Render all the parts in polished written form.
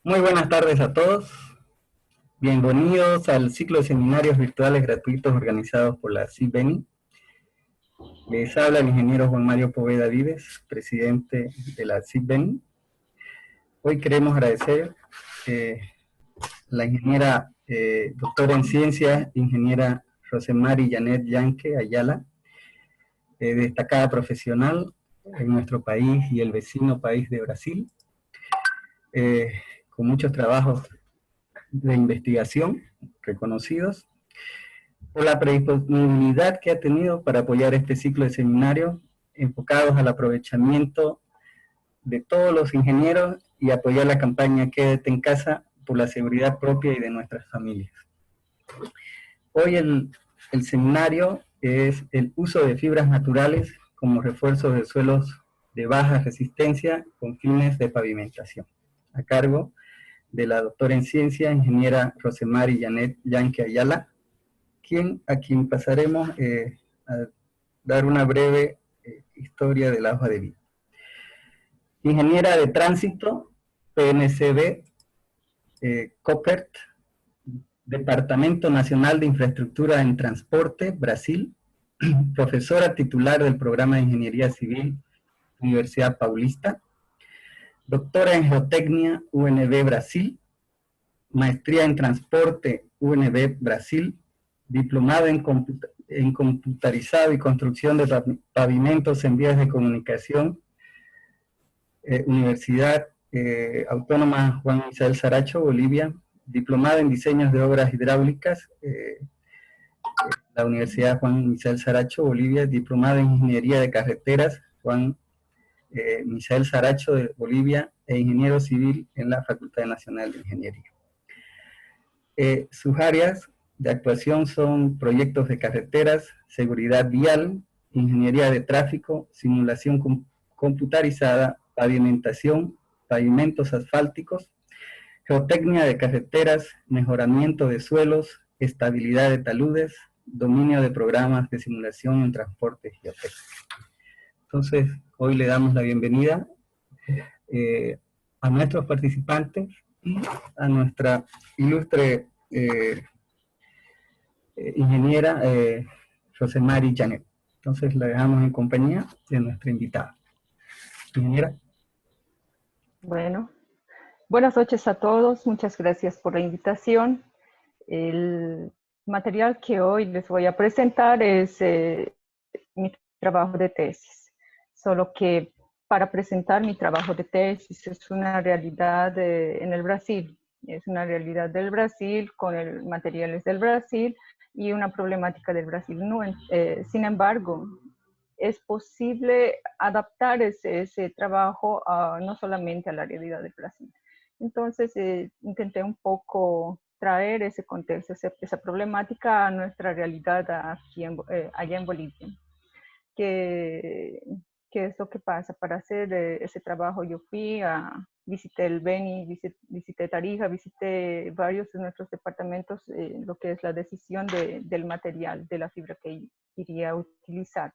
Muy buenas tardes a todos. Bienvenidos al ciclo de seminarios virtuales gratuitos organizados por la CIBENI. Les habla el ingeniero Juan Mario Poveda Vives, presidente de la CIBENI. Hoy queremos agradecer a la ingeniera doctora en ciencias, ingeniera Rosemary Janet Yanque Ayala, destacada profesional en nuestro país y el vecino país de Brasil, con muchos trabajos de investigación reconocidos, por la predisponibilidad que ha tenido para apoyar este ciclo de seminarios enfocados al aprovechamiento de todos los ingenieros y apoyar la campaña Quédate en casa por la seguridad propia y de nuestras familias. Hoy el seminario es el uso de fibras naturales como refuerzo de suelos de baja resistencia con fines de pavimentación, a cargo de la doctora en ciencia, ingeniera Rosemary Janet Yanque Ayala, a quien pasaremos a dar una breve historia de la hoja de vida. Ingeniera de tránsito, PNCB, COPERT, Departamento Nacional de Infraestructura en Transporte, Brasil, profesora titular del programa de Ingeniería Civil, Universidad Paulista, doctora en Geotecnia, UNB Brasil, maestría en Transporte, UNB Brasil, diplomado en computarizado y construcción de pavimentos en vías de comunicación, Universidad Autónoma Juan Misael Saracho, Bolivia, diplomado en diseños de obras hidráulicas, la Universidad Juan Misael Saracho, Bolivia, diplomado en ingeniería de carreteras, Juan Misael Saracho de Bolivia, e ingeniero civil en la Facultad Nacional de Ingeniería. Sus áreas de actuación son proyectos de carreteras, seguridad vial, ingeniería de tráfico, simulación computarizada, pavimentación, pavimentos asfálticos, geotecnia de carreteras, mejoramiento de suelos, estabilidad de taludes, dominio de programas de simulación en transporte geotécnico. Entonces, hoy le damos la bienvenida a nuestros participantes y a nuestra ilustre ingeniera Rosemary Janet. Entonces la dejamos en compañía de nuestra invitada. Ingeniera. Bueno, buenas noches a todos. Muchas gracias por la invitación. El material que hoy les voy a presentar es mi trabajo de tesis. Solo que para presentar mi trabajo de tesis es una realidad en el Brasil. Es una realidad del Brasil con materiales del Brasil y una problemática del Brasil. No, sin embargo, es posible adaptar ese trabajo no solamente a la realidad del Brasil. Entonces, intenté un poco traer ese contexto, esa problemática a nuestra realidad aquí allá en Bolivia. ¿Qué es lo que pasa? Para hacer ese trabajo yo visité el Beni, visité Tarija, visité varios de nuestros departamentos, lo que es la decisión del material, de la fibra que iría a utilizar.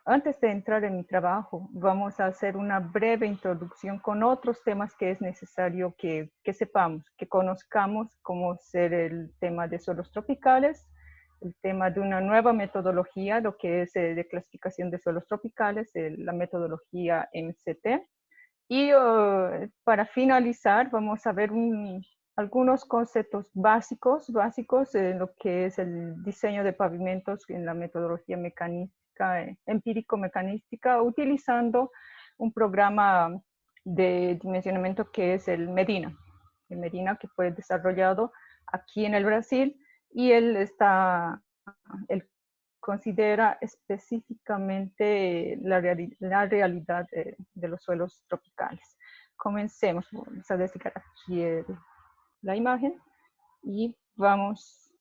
Antes de entrar en mi trabajo, vamos a hacer una breve introducción con otros temas que es necesario que sepamos, que conozcamos, como ser el tema de suelos tropicales, el tema de una nueva metodología, lo que es de clasificación de suelos tropicales, la metodología MCT. Y para finalizar, vamos a ver algunos conceptos básicos en lo que es el diseño de pavimentos en la metodología mecánica, empírico-mecanística, utilizando un programa de dimensionamiento que es el Medina que fue desarrollado aquí en el Brasil, y él considera específicamente la realidad de los suelos tropicales. Comencemos. Vamos a destacar aquí la imagen y vamos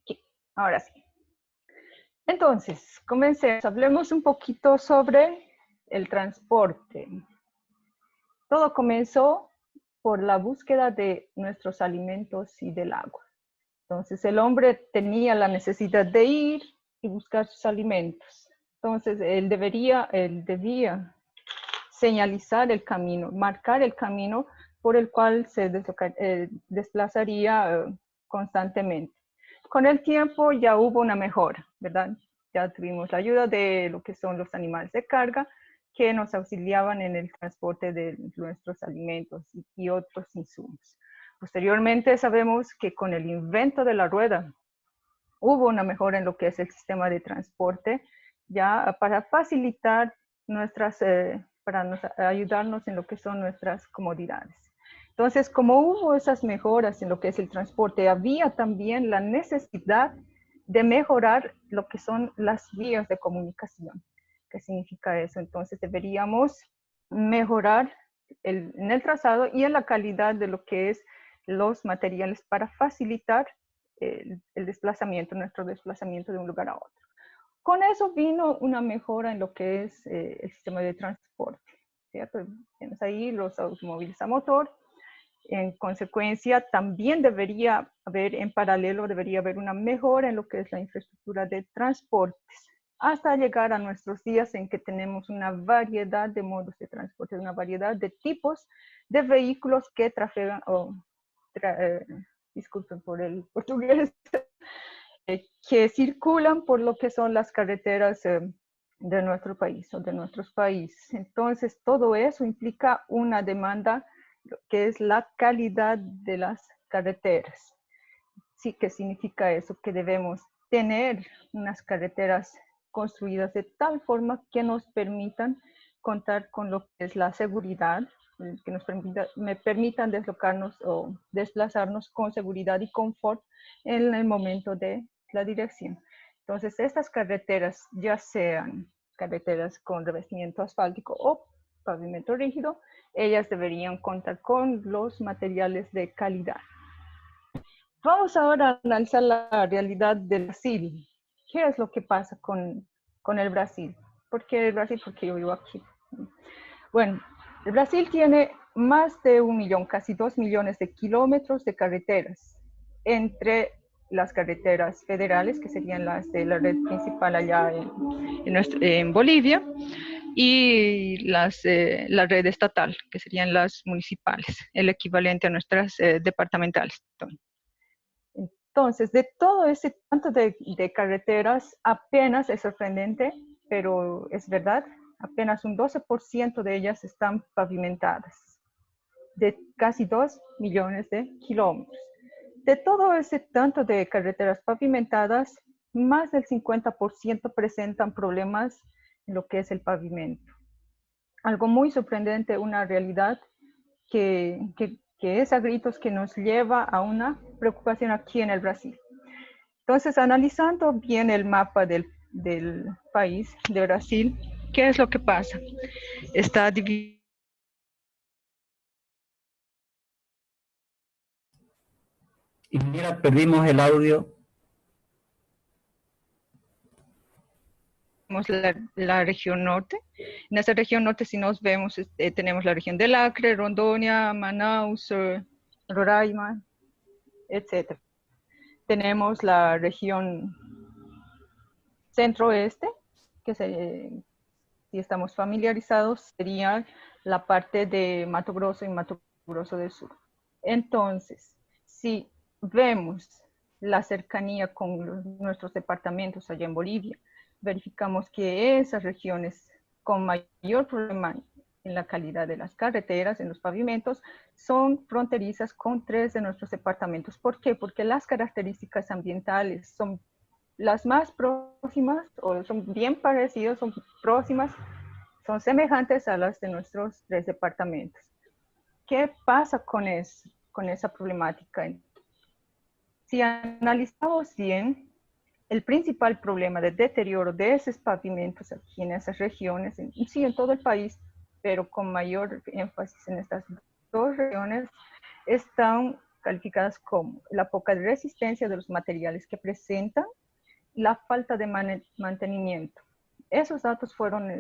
aquí. Ahora sí. Entonces, comencemos. Hablemos un poquito sobre el transporte. Todo comenzó por la búsqueda de nuestros alimentos y del agua. Entonces el hombre tenía la necesidad de ir y buscar sus alimentos. Entonces, él debía señalizar el camino, marcar el camino por el cual se desplazaría constantemente. Con el tiempo ya hubo una mejora, ¿verdad? Ya tuvimos la ayuda de lo que son los animales de carga que nos auxiliaban en el transporte de nuestros alimentos y otros insumos. Posteriormente sabemos que con el invento de la rueda hubo una mejora en lo que es el sistema de transporte, ya para facilitar para ayudarnos en lo que son nuestras comodidades. Entonces, como hubo esas mejoras en lo que es el transporte, había también la necesidad de mejorar lo que son las vías de comunicación. ¿Qué significa eso? Entonces, deberíamos mejorar en el trazado y en la calidad de lo que es los materiales para facilitar el desplazamiento, nuestro desplazamiento de un lugar a otro. Con eso vino una mejora en lo que es el sistema de transporte, ¿cierto? Tenemos ahí los automóviles a motor. En consecuencia, también debería haber, en paralelo, debería haber una mejora en lo que es la infraestructura de transportes, hasta llegar a nuestros días en que tenemos una variedad de modos de transporte, una variedad de tipos de vehículos que trafegan, disculpen por el portugués, que circulan por lo que son las carreteras de nuestro país o de nuestros países. Entonces, todo eso implica una demanda que es la calidad de las carreteras. Sí, ¿qué significa eso? Que debemos tener unas carreteras construidas de tal forma que nos permitan contar con lo que es la seguridad, que nos permitan deslocarnos o desplazarnos con seguridad y confort en el momento de la dirección. Entonces, estas carreteras, ya sean carreteras con revestimiento asfáltico o pavimento rígido, ellas deberían contar con los materiales de calidad. Vamos ahora a analizar la realidad del Brasil. ¿Qué es lo que pasa con el Brasil? ¿Por qué el Brasil? Porque yo vivo aquí. Bueno, el Brasil tiene más de 1 millón, casi 2 millones de kilómetros de carreteras, entre las carreteras federales, que serían las de la red principal allá en Bolivia, y la red estatal, que serían las municipales, el equivalente a nuestras departamentales. Entonces, de todo ese tanto de carreteras, apenas es sorprendente, pero es verdad, apenas un 12% de ellas están pavimentadas, de casi 2 millones de kilómetros. De todo ese tanto de carreteras pavimentadas, más del 50% presentan problemas en lo que es el pavimento. Algo muy sorprendente, una realidad que es a gritos que nos lleva a una preocupación aquí en el Brasil. Entonces, analizando bien el mapa del país, de Brasil, ¿qué es lo que pasa? Está dividido. Y mira, perdimos el audio. La región norte. En esa región norte, si nos vemos, tenemos la región del Acre, Rondônia, Manaus, Roraima, etc. Tenemos la región centro-oeste, que si estamos familiarizados, sería la parte de Mato Grosso y Mato Grosso del Sur. Entonces, si vemos la cercanía con nuestros departamentos allá en Bolivia, verificamos que esas regiones con mayor problema en la calidad de las carreteras, en los pavimentos, son fronterizas con 3 de nuestros departamentos. ¿Por qué? Porque las características ambientales son las más próximas, o son bien parecidas, son próximas, son semejantes a las de nuestros 3 departamentos. ¿Qué pasa con esa problemática? Si analizamos bien, el principal problema de deterioro de esos pavimentos aquí en esas regiones, sí en todo el país, pero con mayor énfasis en estas 2 regiones, están calificadas como la poca resistencia de los materiales que presentan, la falta de mantenimiento. Esos datos fueron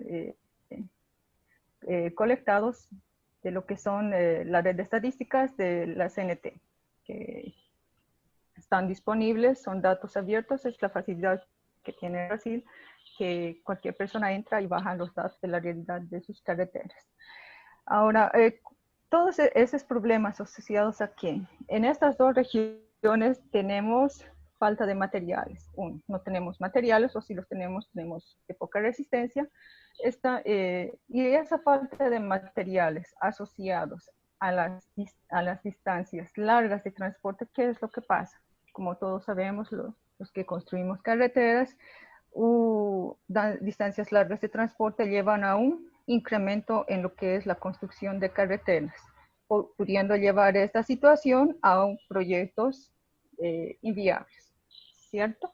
colectados de lo que son la red de estadísticas de la CNT, que están disponibles, son datos abiertos, es la facilidad que tiene Brasil que cualquier persona entra y baja los datos de la realidad de sus carreteras. Ahora, todos esos problemas asociados aquí, en estas dos regiones tenemos falta de materiales. No tenemos materiales, o si los tenemos, tenemos de poca resistencia. Y esa falta de materiales asociados a las distancias largas de transporte, ¿qué es lo que pasa? Como todos sabemos, los que construimos carreteras, distancias largas de transporte llevan a un incremento en lo que es la construcción de carreteras, pudiendo llevar esta situación a proyectos inviables, ¿cierto?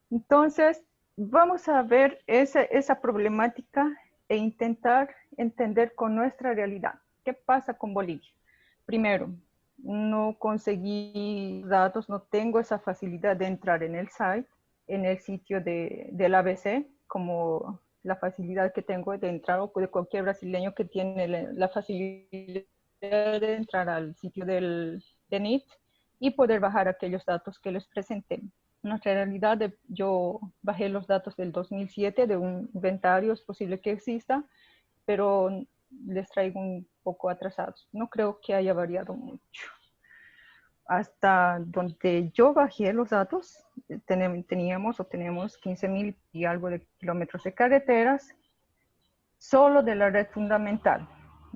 Entonces, vamos a ver esa problemática e intentar entender con nuestra realidad. ¿Qué pasa con Bolivia? Primero, no conseguí datos, no tengo esa facilidad de entrar en el site, en el sitio del ABC, como la facilidad que tengo de entrar, o de cualquier brasileño que tiene la facilidad de entrar al sitio del NIT y poder bajar aquellos datos que les presenté. En nuestra realidad, yo bajé los datos del 2007 de un inventario, es posible que exista, pero les traigo un poco atrasados. No creo que haya variado mucho. Hasta donde yo bajé los datos, tenemos 15.000 y algo de kilómetros de carreteras, solo de la red fundamental.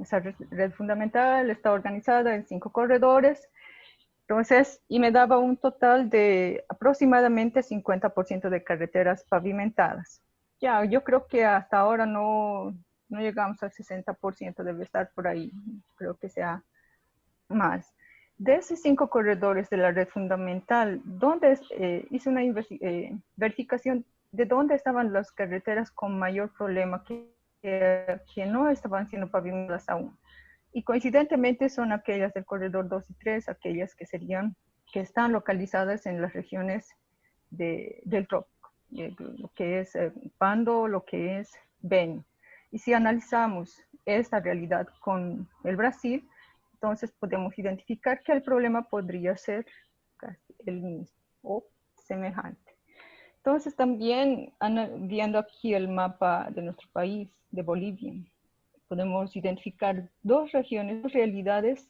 Esa red fundamental está organizada en 5 corredores. Entonces, y me daba un total de aproximadamente 50% de carreteras pavimentadas. Ya, yo creo que hasta ahora no llegamos al 60%, debe estar por ahí, creo que sea más. De esos 5 corredores de la red fundamental, hice una verificación de dónde estaban las carreteras con mayor problema que no estaban siendo pavimentadas aún. Y coincidentemente son aquellas del corredor 2 y 3, aquellas que están localizadas en las regiones del trópico, lo que es Pando, lo que es Beni. Y si analizamos esta realidad con el Brasil, entonces podemos identificar que el problema podría ser casi el mismo o semejante. Entonces también viendo aquí el mapa de nuestro país, de Bolivia, podemos identificar 2 regiones, 2 realidades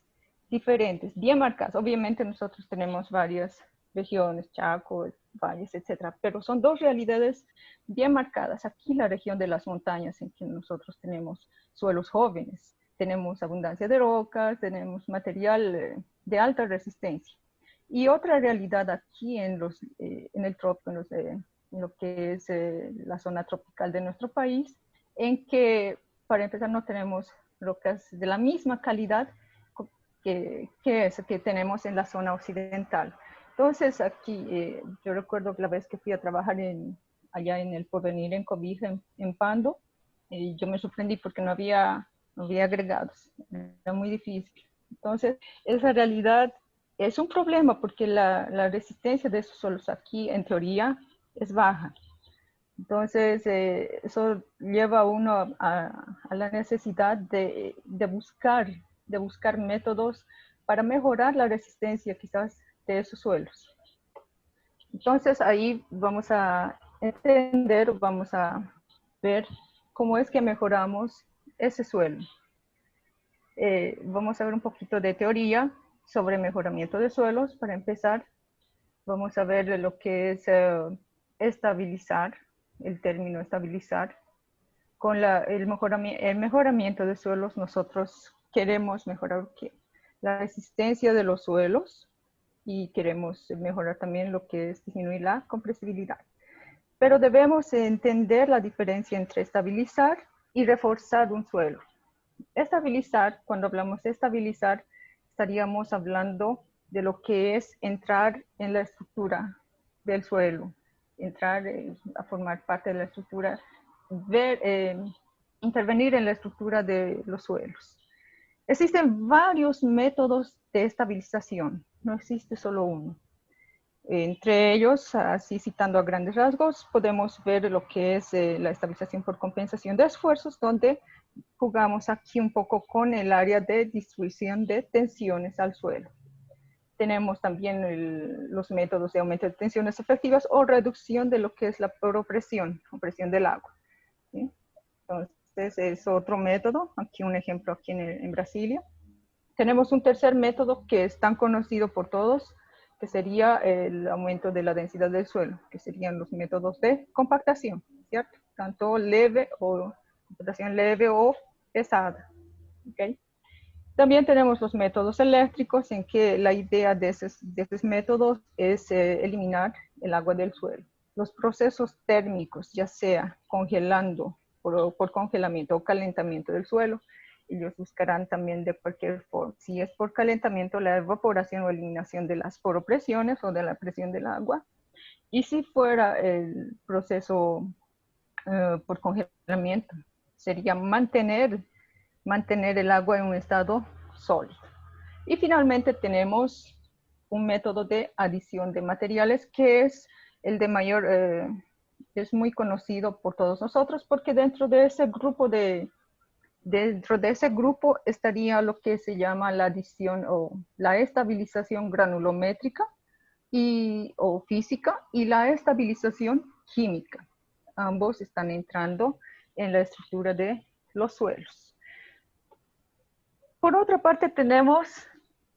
diferentes, bien marcadas. Obviamente nosotros tenemos varias regiones, Chaco, valles, etcétera, pero son 2 realidades bien marcadas. Aquí la región de las montañas, en que nosotros tenemos suelos jóvenes, tenemos abundancia de rocas, tenemos material de alta resistencia. Y otra realidad aquí en el trópico, en lo que es la zona tropical de nuestro país, en que para empezar no tenemos rocas de la misma calidad que tenemos en la zona occidental. Entonces aquí, yo recuerdo la vez que fui a trabajar allá en el Porvenir, en Cobija, en Pando, yo me sorprendí porque no había agregados, era muy difícil. Entonces, esa realidad es un problema porque la resistencia de esos suelos aquí, en teoría, es baja. Entonces, eso lleva a uno a la necesidad de buscar métodos para mejorar la resistencia quizás de esos suelos. Entonces, ahí vamos a entender, vamos a ver cómo es que mejoramos ese suelo. Vamos a ver un poquito de teoría sobre mejoramiento de suelos. Para empezar, vamos a ver lo que es estabilizar, el término estabilizar. Con el mejoramiento de suelos, nosotros queremos mejorar la resistencia de los suelos y queremos mejorar también lo que es disminuir la compresibilidad. Pero debemos entender la diferencia entre estabilizar y reforzar un suelo. Estabilizar, cuando hablamos de estabilizar, estaríamos hablando de lo que es entrar en la estructura del suelo, entrar a formar parte de la estructura, intervenir en la estructura de los suelos. Existen varios métodos de estabilización, no existe solo uno. Entre ellos, así citando a grandes rasgos, podemos ver lo que es la estabilización por compensación de esfuerzos, donde jugamos aquí un poco con el área de distribución de tensiones al suelo. Tenemos también los métodos de aumento de tensiones efectivas o reducción de lo que es la poropresión o presión del agua, ¿sí? Entonces es otro método, aquí un ejemplo aquí en Brasilia. Tenemos un tercer método que es tan conocido por todos, que sería el aumento de la densidad del suelo, que serían los métodos de compactación, ¿cierto? Tanto leve o compactación leve o pesada, ¿ok? También tenemos los métodos eléctricos, en que la idea de esos métodos es eliminar el agua del suelo. Los procesos térmicos, ya sea congelando por congelamiento o calentamiento del suelo, ellos buscarán también de cualquier forma. Si es por calentamiento, la evaporación o eliminación de las poropresiones o de la presión del agua. Y si fuera el proceso por congelamiento, sería mantener el agua en un estado sólido. Y finalmente tenemos un método de adición de materiales que es el de mayor, es muy conocido por todos nosotros, porque dentro de ese grupo estaría lo que se llama la adición o la estabilización granulométrica o física y la estabilización química. Ambos están entrando en la estructura de los suelos. Por otra parte, tenemos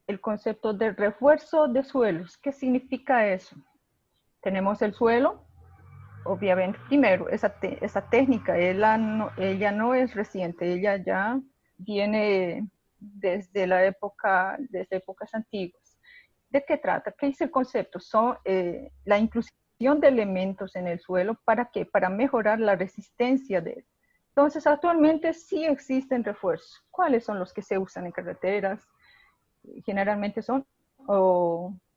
el concepto de refuerzo de suelos. ¿Qué significa eso? Tenemos el suelo, obviamente, primero, esa técnica, ella no es reciente, ella ya viene desde épocas antiguas. ¿De qué trata? ¿Qué es el concepto? Son la inclusión de elementos en el suelo, ¿para qué? Para mejorar la resistencia de él. Entonces, actualmente sí existen refuerzos. ¿Cuáles son los que se usan en carreteras? Generalmente son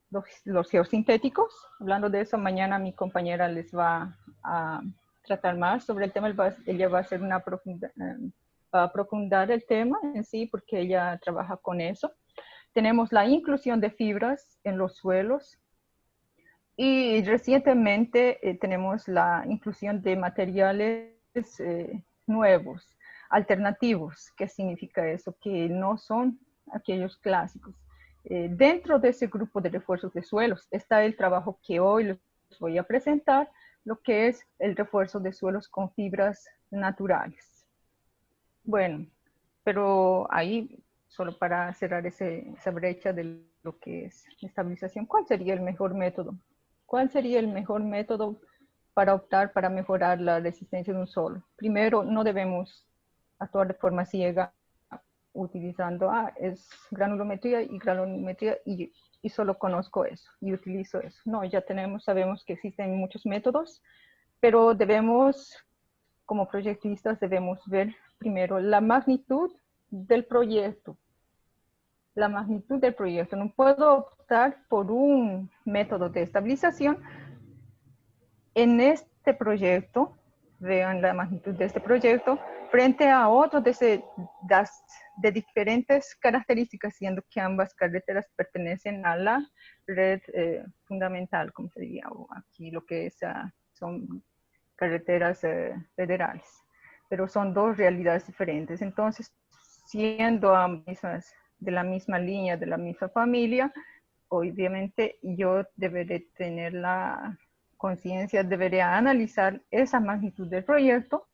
los geosintéticos. Hablando de eso, mañana mi compañera les va a tratar más sobre el tema. Ella va a hacer va a profundizar el tema en sí, porque ella trabaja con eso. Tenemos la inclusión de fibras en los suelos. Y recientemente tenemos la inclusión de materiales nuevos, alternativos. ¿Qué significa eso? Que no son aquellos clásicos. Dentro de ese grupo de refuerzos de suelos está el trabajo que hoy les voy a presentar, lo que es el refuerzo de suelos con fibras naturales. Bueno, pero ahí, solo para cerrar esa brecha de lo que es estabilización, ¿cuál sería el mejor método? ¿Cuál sería el mejor método para optar para mejorar la resistencia de un suelo? Primero, no debemos actuar de forma ciega utilizando, es granulometría y solo conozco eso y utilizo eso. No, ya sabemos que existen muchos métodos, pero como proyectistas, debemos ver primero la magnitud del proyecto. La magnitud del proyecto. No puedo optar por un método de estabilización en este proyecto, vean la magnitud de este proyecto, frente a otro de diferentes características, siendo que ambas carreteras pertenecen a la red fundamental, como se diría, o aquí lo que son carreteras federales, pero son dos realidades diferentes. Entonces, siendo ambas de la misma línea, de la misma familia, obviamente yo deberé tener la conciencia, deberé analizar esa magnitud del proyecto,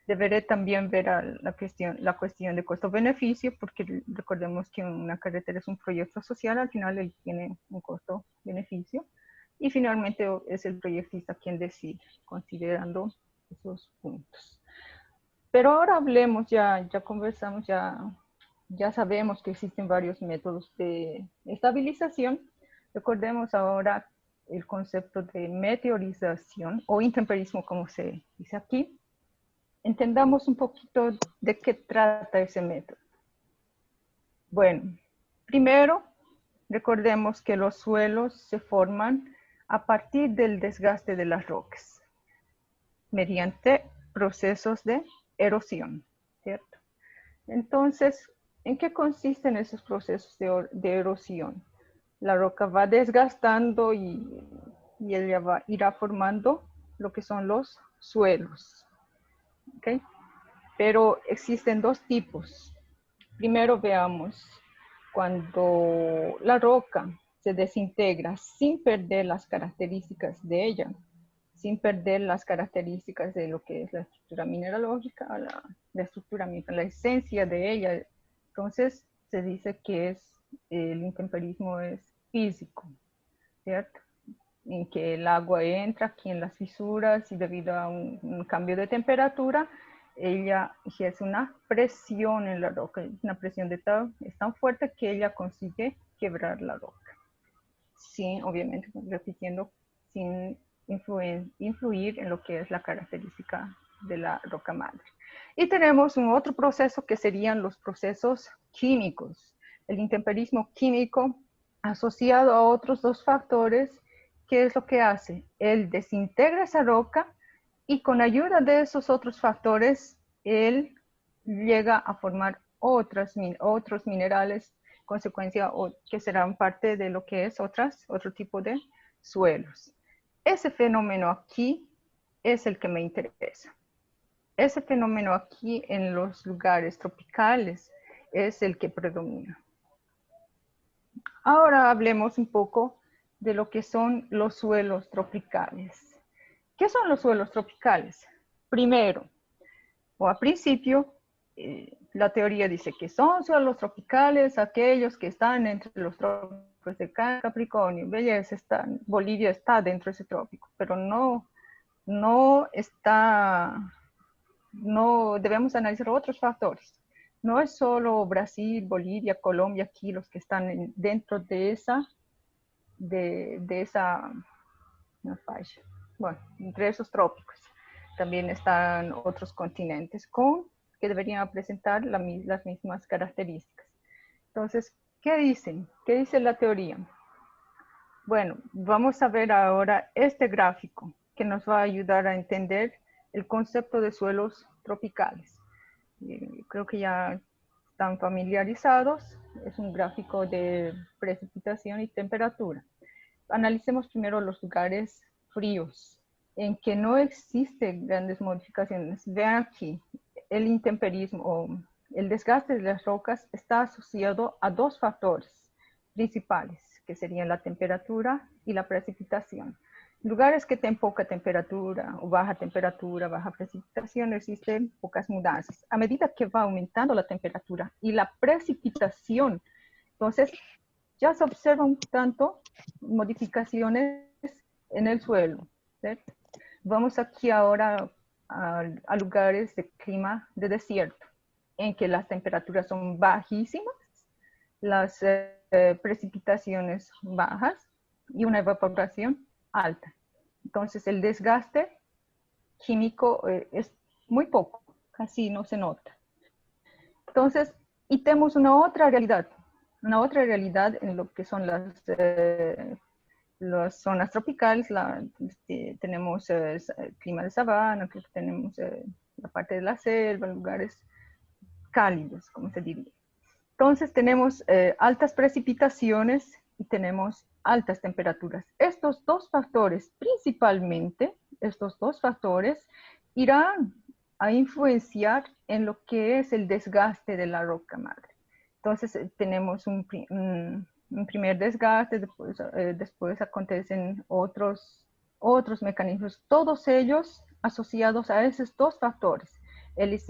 deberé también ver la cuestión de costo-beneficio, porque recordemos que una carretera es un proyecto social, al final él tiene un costo-beneficio, y finalmente es el proyectista quien decide, considerando esos puntos. Pero ahora hablemos, ya conversamos, ya sabemos que existen varios métodos de estabilización. Recordemos ahora el concepto de meteorización o intemperismo, como se dice aquí. Entendamos un poquito de qué trata ese método. Bueno, primero, recordemos que los suelos se forman a partir del desgaste de las rocas, mediante procesos de erosión, ¿cierto? Entonces, ¿en qué consisten esos procesos de erosión? La roca va desgastando y ella irá formando lo que son los suelos, ¿ok? Pero existen dos tipos. Primero veamos, cuando la roca se desintegra sin perder las características de ella, sin perder las características de lo que es la estructura mineralógica, la esencia de ella. Entonces se dice que el intemperismo es físico, ¿cierto? En que el agua entra aquí en las fisuras y debido a un cambio de temperatura, ella ejerce una presión en la roca, una presión es tan fuerte que ella consigue quebrar la roca, sin, obviamente, repitiendo, sin influir en lo que es la característica de la roca madre. Y tenemos un otro proceso que serían los procesos químicos. El intemperismo químico asociado a otros dos factores, ¿qué es lo que hace? Él desintegra esa roca y con ayuda de esos otros factores, él llega a formar otros minerales, consecuencia que serán parte de lo que es otro tipo de suelos. Ese fenómeno aquí es el que me interesa. Ese fenómeno aquí en los lugares tropicales es el que predomina. Ahora hablemos un poco de lo que son los suelos tropicales. ¿Qué son los suelos tropicales? Primero, o al principio, la teoría dice que son suelos tropicales aquellos que están entre los trópicos de Capricornio. Bolivia está dentro de ese trópico, pero no debemos analizar otros factores. No es solo Brasil, Bolivia, Colombia, aquí los que están dentro de esa no falla. Bueno, entre esos trópicos. También están otros continentes que deberían presentar las mismas características. Entonces, ¿qué dicen? ¿Qué dice la teoría? Bueno, vamos a ver ahora este gráfico que nos va a ayudar a entender el concepto de suelos tropicales. Creo que ya están familiarizados. Es un gráfico de precipitación y temperatura. Analicemos primero los lugares fríos, en que no existen grandes modificaciones. Vean aquí, el intemperismo o el desgaste de las rocas está asociado a dos factores principales, que serían la temperatura y la precipitación. Lugares que tienen poca temperatura o baja temperatura, baja precipitación, existen pocas mudanzas. A medida que va aumentando la temperatura y la precipitación, entonces ya se observan tanto modificaciones en el suelo, ¿cierto? Vamos aquí ahora a lugares de clima de desierto, en que las temperaturas son bajísimas, las precipitaciones bajas y una evaporación alta. Entonces el desgaste químico es muy poco, casi no se nota. Entonces, y tenemos una otra realidad en lo que son las zonas tropicales. Tenemos clima de sabana, tenemos la parte de la selva, lugares cálidos, como se diría. Entonces tenemos altas precipitaciones y tenemos altas temperaturas. Estos dos factores, principalmente, estos dos factores irán a influenciar en lo que es el desgaste de la roca madre. Entonces tenemos un primer desgaste, después acontecen otros mecanismos, todos ellos asociados a esos dos factores. Ellos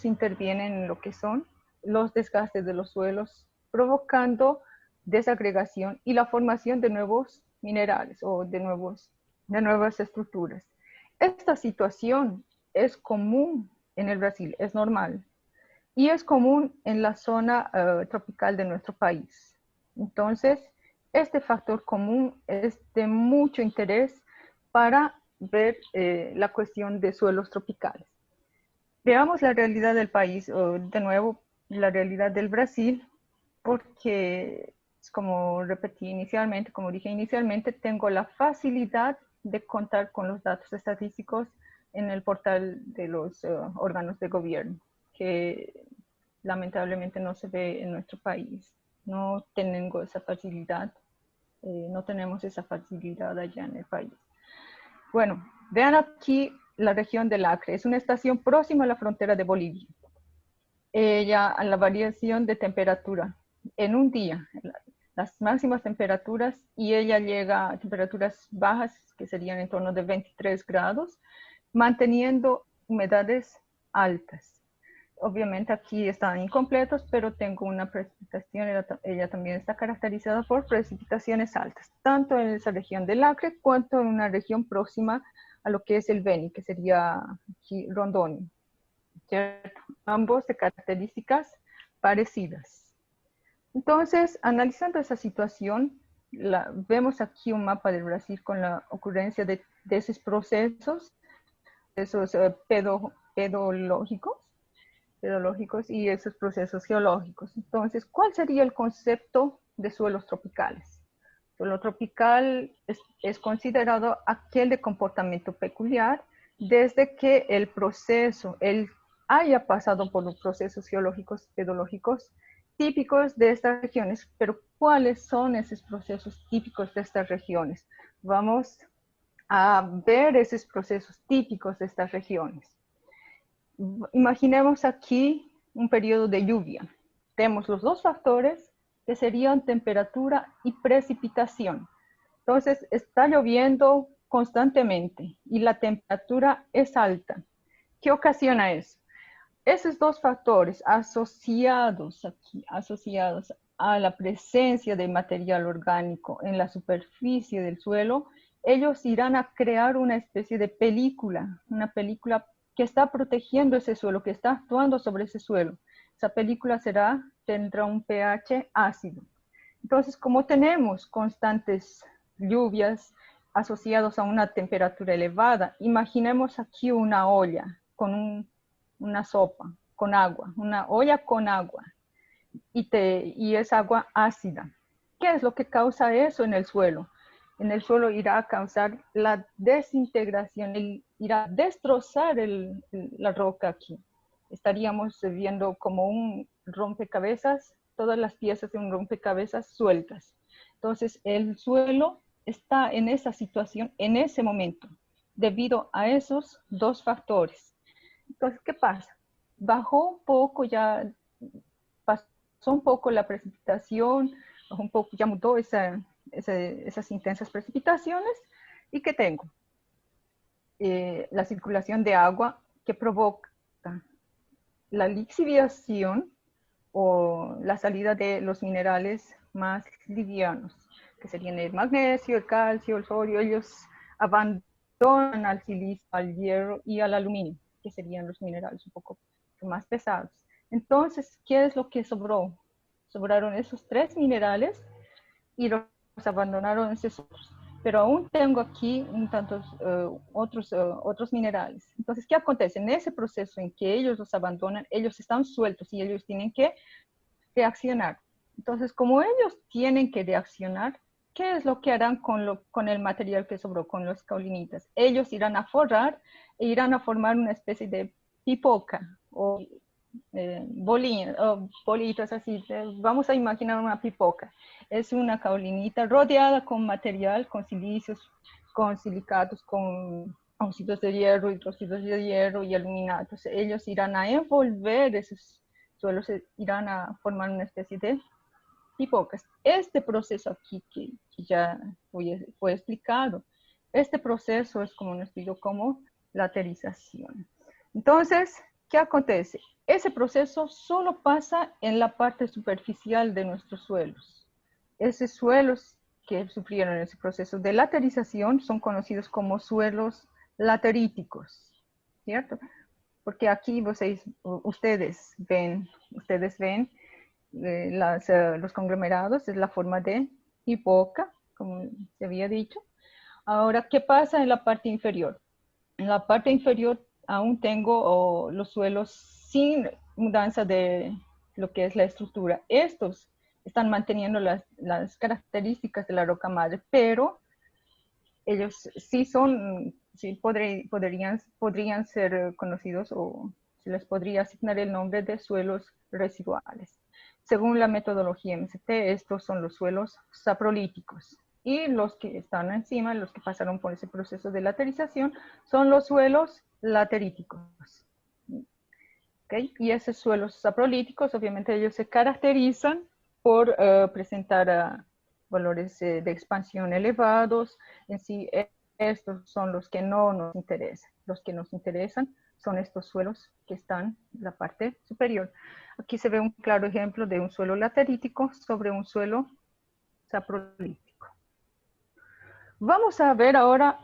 intervienen en lo que son los desgastes de los suelos, provocando desagregación y la formación de nuevos minerales o de nuevas estructuras. Esta situación es común en el Brasil, es normal, y es común en la zona tropical de nuestro país. Entonces, este factor común es de mucho interés para ver la cuestión de suelos tropicales. Veamos la realidad del país, de nuevo, la realidad del Brasil, porque, como dije inicialmente, tengo la facilidad de contar con los datos estadísticos en el portal de los órganos de gobierno, que lamentablemente no se ve en nuestro país. No tengo esa facilidad, no tenemos esa facilidad allá en el país. Bueno, vean aquí la región del Acre. Es una estación próxima a la frontera de Bolivia. La variación de temperatura en un día, las máximas temperaturas y ella llega a temperaturas bajas, que serían en torno de 23 grados, manteniendo humedades altas. Obviamente aquí están incompletos, pero tengo una precipitación, ella también está caracterizada por precipitaciones altas, tanto en esa región del Acre, cuanto en una región próxima a lo que es el Beni, que sería aquí Rondônia, ¿cierto? Ambos de características parecidas. Entonces, analizando esa situación, vemos aquí un mapa del Brasil con la ocurrencia de esos procesos, esos pedológicos y esos procesos geológicos. Entonces, ¿cuál sería el concepto de suelos tropicales? Suelo tropical es considerado aquel de comportamiento peculiar desde que el proceso, él haya pasado por los procesos geológicos, pedológicos típicos de estas regiones. Pero ¿cuáles son esos procesos típicos de estas regiones? Vamos a ver esos procesos típicos de estas regiones. Imaginemos aquí un periodo de lluvia. Tenemos los dos factores que serían temperatura y precipitación. Entonces, está lloviendo constantemente y la temperatura es alta. ¿Qué ocasiona eso? Esos dos factores asociados a la presencia de material orgánico en la superficie del suelo, ellos irán a crear una especie de película, una película que está protegiendo ese suelo, que está actuando sobre ese suelo. Esa película tendrá un pH ácido. Entonces, como tenemos constantes lluvias asociadas a una temperatura elevada, imaginemos aquí una olla con una sopa, con agua, una olla con agua, y es agua ácida. ¿Qué es lo que causa eso en el suelo? En el suelo irá a causar la desintegración, irá a destrozar la roca aquí. Estaríamos viendo como un rompecabezas, todas las piezas de un rompecabezas sueltas. Entonces, el suelo está en esa situación, en ese momento, debido a esos dos factores. Entonces, ¿qué pasa? Bajó un poco, ya pasó un poco la precipitación, bajó un poco, ya mutó esas intensas precipitaciones. ¿Y qué tengo? La circulación de agua que provoca la lixiviación o la salida de los minerales más livianos, que serían el magnesio, el calcio, el sodio. Ellos abandonan al silicio, al hierro y al aluminio, que serían los minerales un poco más pesados. Entonces, ¿qué es lo que sobró? Sobraron esos tres minerales y los abandonaron esos otros. Pero aún tengo aquí otros minerales. Entonces, ¿qué acontece? En ese proceso en que ellos los abandonan, ellos están sueltos y ellos tienen que reaccionar. Entonces, como ellos tienen que reaccionar, ¿qué es lo que harán con el material que sobró, con los caulinitas? Ellos irán a forrar e irán a formar una especie de pipoca o bolitas así. Vamos a imaginar una pipoca. Es una caulinita rodeada con material, con silicios, con silicatos, con óxidos de hierro, hidróxidos de hierro y aluminatos. Ellos irán a envolver esos suelos, irán a formar una especie de pipocas. Este proceso aquí que ya fue explicado, este proceso es conocido como laterización. Entonces, ¿qué acontece? Ese proceso solo pasa en la parte superficial de nuestros suelos. Esos suelos que sufrieron ese proceso de laterización son conocidos como suelos lateríticos, ¿cierto? Porque aquí ustedes ven los conglomerados, es la forma de hipoca, como se había dicho. Ahora, ¿qué pasa en la parte inferior? En la parte inferior aún tengo los suelos sin mudanza de lo que es la estructura. Estos están manteniendo las características de la roca madre, pero ellos podrían ser conocidos, o se les podría asignar el nombre de suelos residuales. Según la metodología MST, estos son los suelos saprolíticos. Y los que están encima, los que pasaron por ese proceso de laterización, son los suelos lateríticos. ¿Okay? Y esos suelos saprolíticos, obviamente ellos se caracterizan por presentar valores de expansión elevados. En sí, estos son los que no nos interesan. Los que nos interesan son estos suelos que están en la parte superior. Aquí se ve un claro ejemplo de un suelo laterítico sobre un suelo saprolítico. Vamos a ver ahora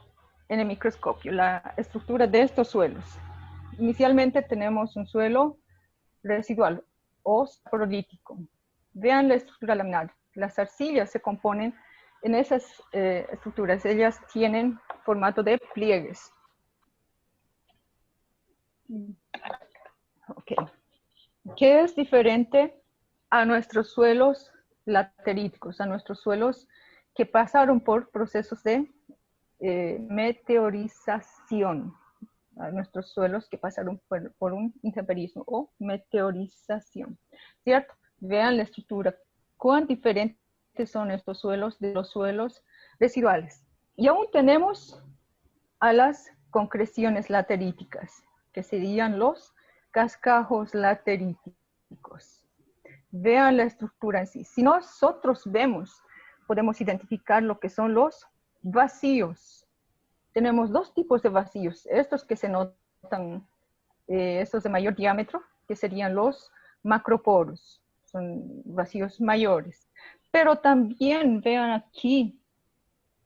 en el microscopio la estructura de estos suelos. Inicialmente tenemos un suelo residual o saprolítico. Vean la estructura laminar. Las arcillas se componen en esas estructuras. Ellas tienen formato de pliegues. Okay. ¿Qué es diferente a nuestros suelos lateríticos, a nuestros suelos que pasaron por procesos de meteorización? A nuestros suelos que pasaron por un intemperismo o meteorización, ¿cierto? Vean la estructura, cuán diferentes son estos suelos de los suelos residuales. Y aún tenemos a las concreciones lateríticas, que serían los cascajos lateríticos. Vean la estructura en sí. Si nosotros vemos, podemos identificar lo que son los vacíos. Tenemos dos tipos de vacíos, estos que se notan, estos de mayor diámetro, que serían los macroporos, son vacíos mayores. Pero también vean aquí,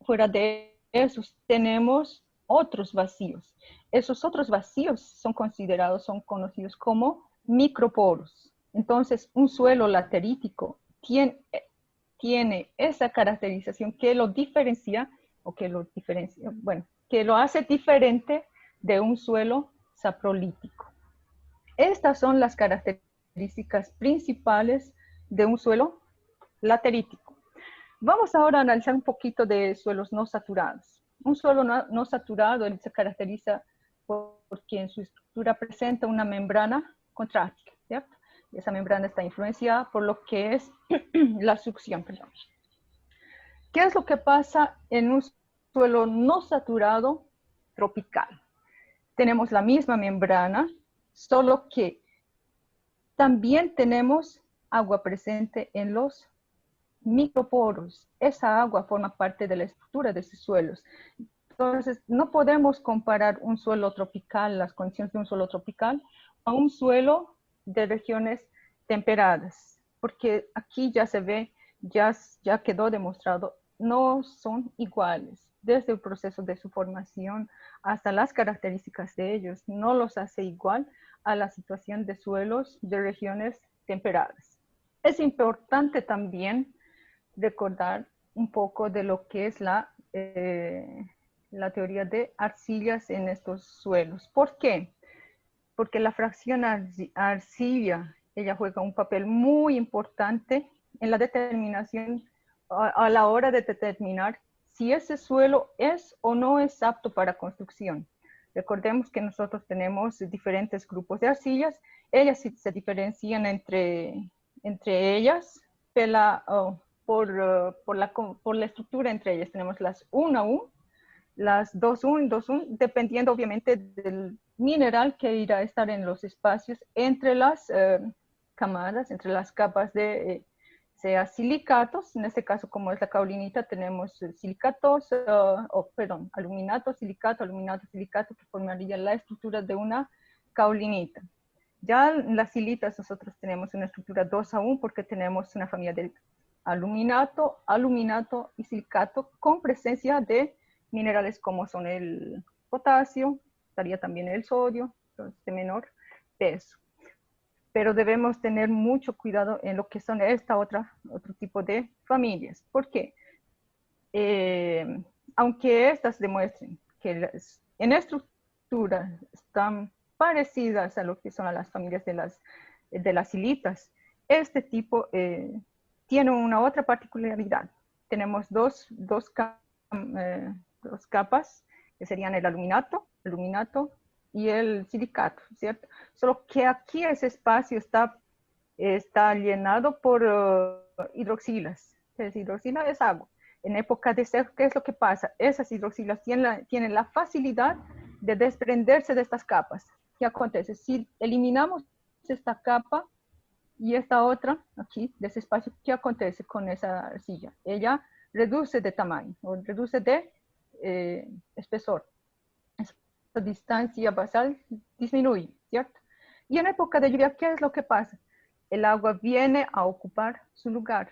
fuera de esos, tenemos otros vacíos. Esos otros vacíos son conocidos como microporos. Entonces, un suelo laterítico tiene esa caracterización que lo diferencia, que lo hace diferente de un suelo saprolítico. Estas son las características principales de un suelo laterítico. Vamos ahora a analizar un poquito de suelos no saturados. Un suelo no saturado se caracteriza porque en su estructura presenta una membrana contráctil, ¿cierto? Y esa membrana está influenciada por lo que es la succión, perdón. ¿Qué es lo que pasa en un suelo no saturado tropical? Tenemos la misma membrana, solo que también tenemos agua presente en los microporos. Esa agua forma parte de la estructura de esos suelos. Entonces, no podemos comparar un suelo tropical, las condiciones de un suelo tropical, a un suelo de regiones temperadas, porque aquí ya se ve, ya quedó demostrado, no son iguales. Desde el proceso de su formación hasta las características de ellos, no los hace igual a la situación de suelos de regiones temperadas. Es importante también recordar un poco de lo que es la teoría de arcillas en estos suelos. ¿Por qué? Porque la fracción arcilla, ella juega un papel muy importante en la determinación, a la hora de determinar si ese suelo es o no es apto para construcción. Recordemos que nosotros tenemos diferentes grupos de arcillas, ellas se diferencian entre ellas por la estructura entre ellas. Tenemos las 1-1, las 2-1 y 2-1, dependiendo obviamente del mineral que irá a estar en los espacios entre las camadas, entre las capas de sea silicatos, en este caso como es la caulinita tenemos silicatos, aluminato, silicato, que formaría la estructura de una caulinita. Ya en las silitas nosotros tenemos una estructura 2-1 porque tenemos una familia de aluminato y silicato con presencia de minerales como son el potasio, estaría también el sodio, entonces de menor peso. Pero debemos tener mucho cuidado en lo que son otro tipo de familias. ¿Por qué? Aunque estas demuestren que en estructura están parecidas a lo que son las familias de las silitas, este tipo tiene una otra particularidad. Tenemos dos capas, que serían el aluminato y el silicato, ¿cierto? Solo que aquí ese espacio está llenado por hidroxilas. Hidroxila es agua. En época de seco, ¿qué es lo que pasa? Esas hidroxilas tienen la facilidad de desprenderse de estas capas. ¿Qué acontece? Si eliminamos esta capa, Y esta otra, aquí, de ese espacio, ¿qué acontece con esa arcilla? Ella reduce de tamaño, o reduce de espesor. Esa distancia basal disminuye, ¿cierto? Y en época de lluvia, ¿qué es lo que pasa? El agua viene a ocupar su lugar.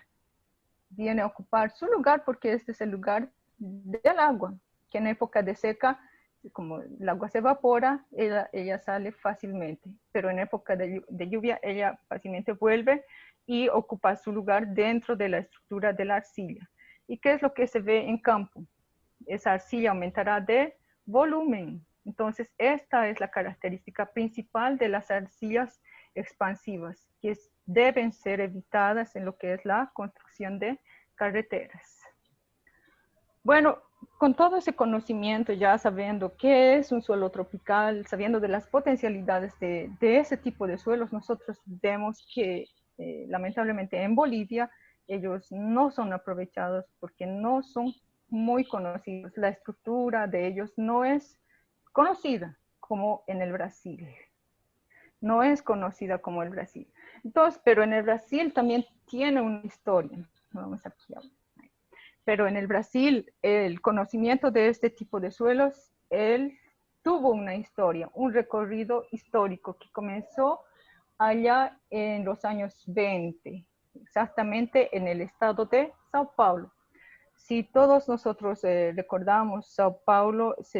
Viene a ocupar su lugar porque este es el lugar del agua, que en época de seca, como el agua se evapora, ella sale fácilmente, pero en época de lluvia ella fácilmente vuelve y ocupa su lugar dentro de la estructura de la arcilla. ¿Y qué es lo que se ve en campo? Esa arcilla aumentará de volumen. Entonces, esta es la característica principal de las arcillas expansivas, que deben ser evitadas en lo que es la construcción de carreteras. Bueno, con todo ese conocimiento, ya sabiendo qué es un suelo tropical, sabiendo de las potencialidades de ese tipo de suelos, nosotros vemos que lamentablemente en Bolivia ellos no son aprovechados porque no son muy conocidos. La estructura de ellos no es conocida como en el Brasil. No es conocida como el Brasil. Entonces, pero en el Brasil también tiene una historia. Vamos aquí a ver. Pero en el Brasil, el conocimiento de este tipo de suelos, él tuvo una historia, un recorrido histórico que comenzó allá en los años 20, exactamente en el estado de Sao Paulo. Si todos nosotros recordamos, Sao Paulo es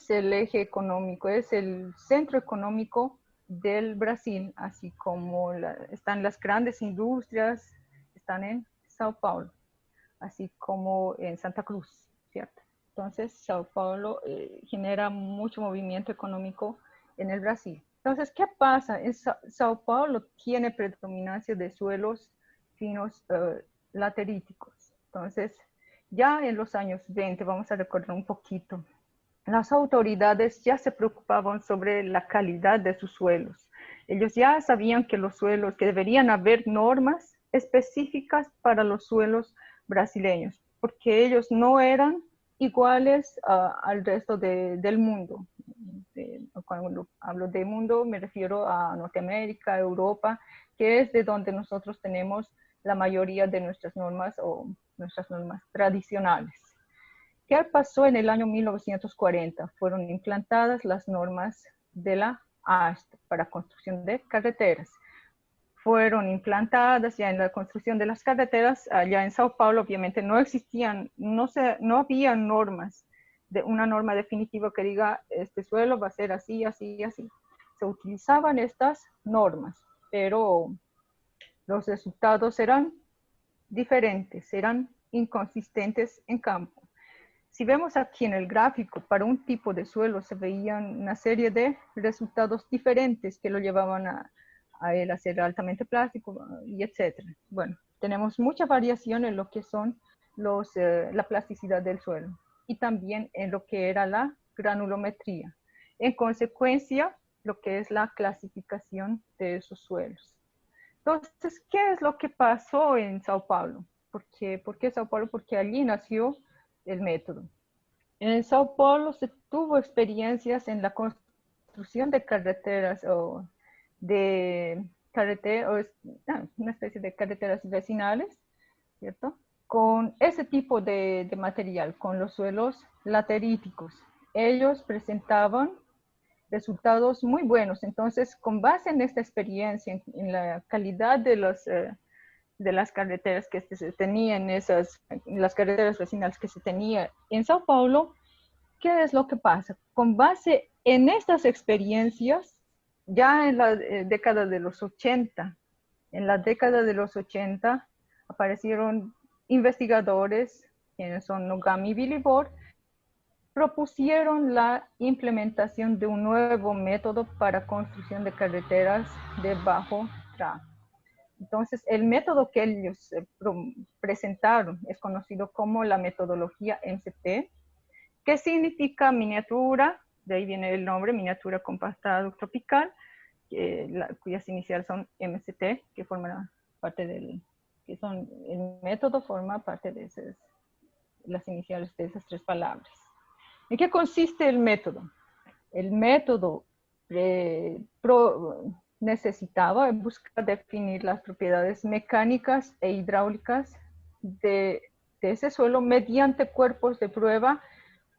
el eje económico, es el centro económico del Brasil, así como están las grandes industrias, están en Sao Paulo, así como en Santa Cruz, ¿cierto? Entonces, Sao Paulo genera mucho movimiento económico en el Brasil. Entonces, ¿qué pasa? Sao Paulo tiene predominancia de suelos finos lateríticos. Entonces, ya en los años 20, vamos a recordar un poquito, las autoridades ya se preocupaban sobre la calidad de sus suelos. Ellos ya sabían que los suelos, que deberían haber normas específicas para los suelos brasileños, porque ellos no eran iguales al resto del mundo. Cuando hablo de mundo me refiero a Norteamérica, Europa, que es de donde nosotros tenemos la mayoría de nuestras normas o nuestras normas tradicionales. ¿Qué pasó en el año 1940? Fueron implantadas las normas de la AST para construcción de carreteras. Fueron implantadas ya en la construcción de las carreteras, allá en Sao Paulo obviamente no existían, no había normas, una norma definitiva que diga este suelo va a ser así, así, así. Se utilizaban estas normas, pero los resultados eran diferentes, eran inconsistentes en campo. Si vemos aquí en el gráfico, para un tipo de suelo se veían una serie de resultados diferentes que lo llevaban a él a ser altamente plástico y etcétera. Bueno, tenemos mucha variación en lo que son la plasticidad del suelo y también en lo que era la granulometría. En consecuencia, lo que es la clasificación de esos suelos. Entonces, ¿qué es lo que pasó en Sao Paulo? ¿Por qué Sao Paulo? Porque allí nació el método. En Sao Paulo se tuvo experiencias en la construcción de carreteras o de carreteras, una especie de carreteras vecinales, ¿cierto? Con ese tipo de material, con los suelos lateríticos. Ellos presentaban resultados muy buenos. Entonces, con base en esta experiencia, en la calidad de las carreteras que se tenían, las carreteras vecinales que se tenía en Sao Paulo, ¿qué es lo que pasa? Con base en estas experiencias, ya en la década de los 80, en la década de los 80 aparecieron investigadores, quienes son Nogami y Billy Bohr, propusieron la implementación de un nuevo método para construcción de carreteras de bajo tráfico. Entonces, el método que ellos presentaron es conocido como la metodología MCT, que significa miniatura, de ahí viene el nombre, miniatura compactada tropical, cuyas iniciales son MCT, que forman parte el método forma parte de las iniciales de esas tres palabras. ¿En qué consiste el método? El método necesitaba buscar definir las propiedades mecánicas e hidráulicas de ese suelo mediante cuerpos de prueba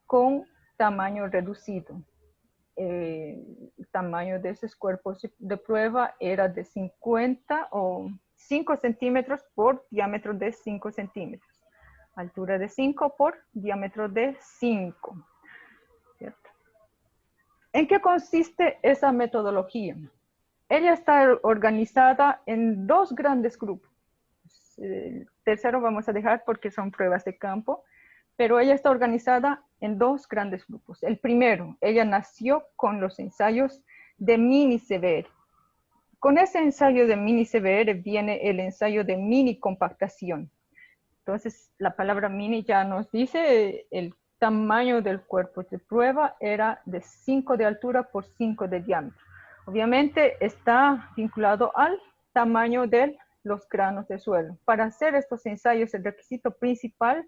con tamaño reducido. El tamaño de esos cuerpos de prueba era de 50 o 5 centímetros por diámetro de 5 centímetros. Altura de 5 por diámetro de 5. ¿Cierto? ¿En qué consiste esa metodología? Ella está organizada en dos grandes grupos. El tercero vamos a dejar porque son pruebas de campo, pero ella está organizada en dos grandes grupos. El primero, ella nació con los ensayos de mini-CBR. Con ese ensayo de mini-CBR viene el ensayo de mini-compactación. Entonces, la palabra mini ya nos dice el tamaño del cuerpo de prueba era de 5 de altura por 5 de diámetro. Obviamente está vinculado al tamaño de los granos de suelo. Para hacer estos ensayos, el requisito principal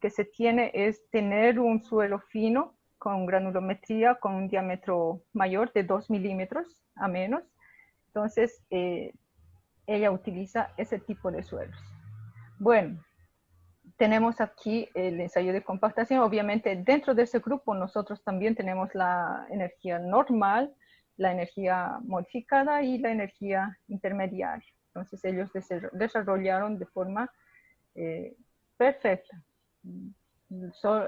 que se tiene es tener un suelo fino con granulometría con un diámetro mayor de 2 milímetros a menos. Entonces, ella utiliza ese tipo de suelos. Bueno, tenemos aquí el ensayo de compactación. Obviamente, dentro de ese grupo nosotros también tenemos la energía normal, la energía modificada y la energía intermediaria. Entonces, ellos desarrollaron de forma perfecta.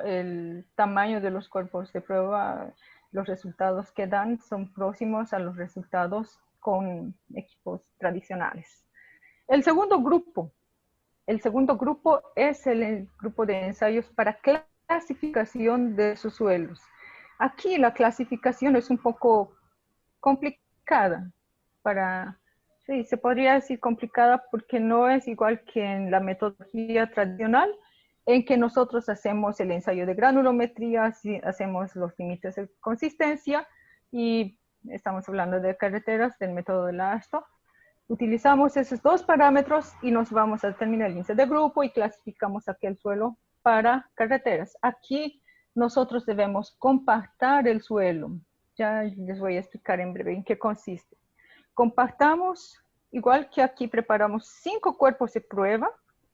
El tamaño de los cuerpos de prueba, los resultados que dan son próximos a los resultados con equipos tradicionales. El segundo grupo es el grupo de ensayos para clasificación de sus suelos. Aquí la clasificación es un poco complicada. Sí, se podría decir complicada porque no es igual que en la metodología tradicional, en que nosotros hacemos el ensayo de granulometría, hacemos los límites de consistencia y estamos hablando de carreteras del método de la ASTO. Utilizamos esos dos parámetros y nos vamos a determinar el índice de grupo y clasificamos aquel suelo para carreteras. Aquí nosotros debemos compactar el suelo. Ya les voy a explicar en breve en qué consiste. Compactamos, igual que aquí preparamos 5 cuerpos de prueba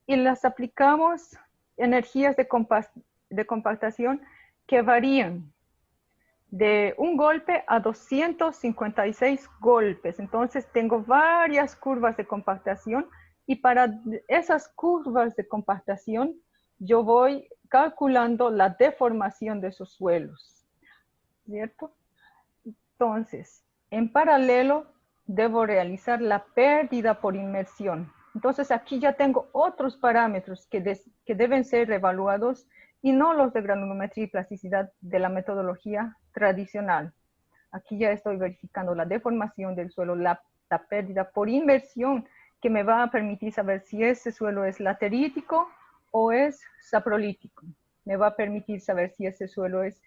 y las aplicamos energías de compactación que varían de un golpe a 256 golpes. Entonces tengo varias curvas de compactación y para esas curvas de compactación yo voy calculando la deformación de esos suelos, ¿cierto? Entonces, en paralelo debo realizar la pérdida por inmersión. Entonces aquí ya tengo otros parámetros que deben ser evaluados y no los de granulometría y plasticidad de la metodología tradicional. Aquí ya estoy verificando la deformación del suelo, la pérdida por inmersión, que me va a permitir saber si ese suelo es laterítico o es saprolítico. Me va a permitir saber si ese suelo es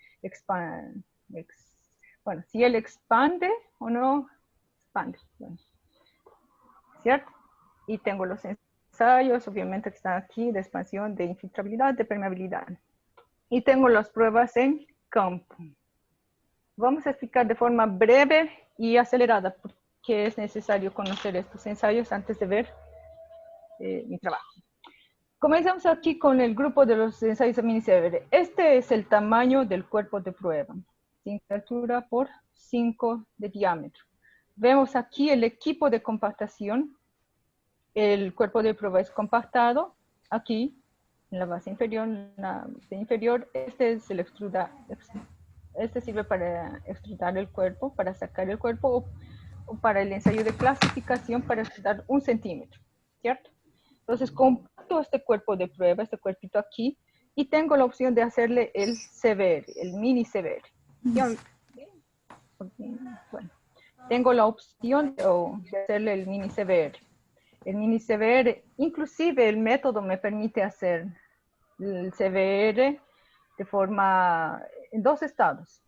si él expande o no expande. Bueno, ¿cierto? Y tengo los ensayos, obviamente que están aquí, de expansión, de infiltrabilidad, de permeabilidad. Y tengo las pruebas en campo. Vamos a explicar de forma breve y acelerada porque es necesario conocer estos ensayos antes de ver mi trabajo. Comenzamos aquí con el grupo de los ensayos de mini-CBR. Este es el tamaño del cuerpo de prueba. 5 de altura por 5 de diámetro. Vemos aquí el equipo de compactación. El cuerpo de prueba es compactado. Aquí, en la base inferior, este es el extrudar. Este sirve para extrudar el cuerpo, para sacar el cuerpo, o para el ensayo de clasificación para extrudar 1 centímetro, ¿cierto? Entonces compacto este cuerpo de prueba, este cuerpito aquí, y tengo la opción de hacerle el CBR, el mini CBR. Bueno, tengo la opción de hacerle el mini CBR. El mini CBR, inclusive el método me permite hacer el CBR de forma en 2 estados.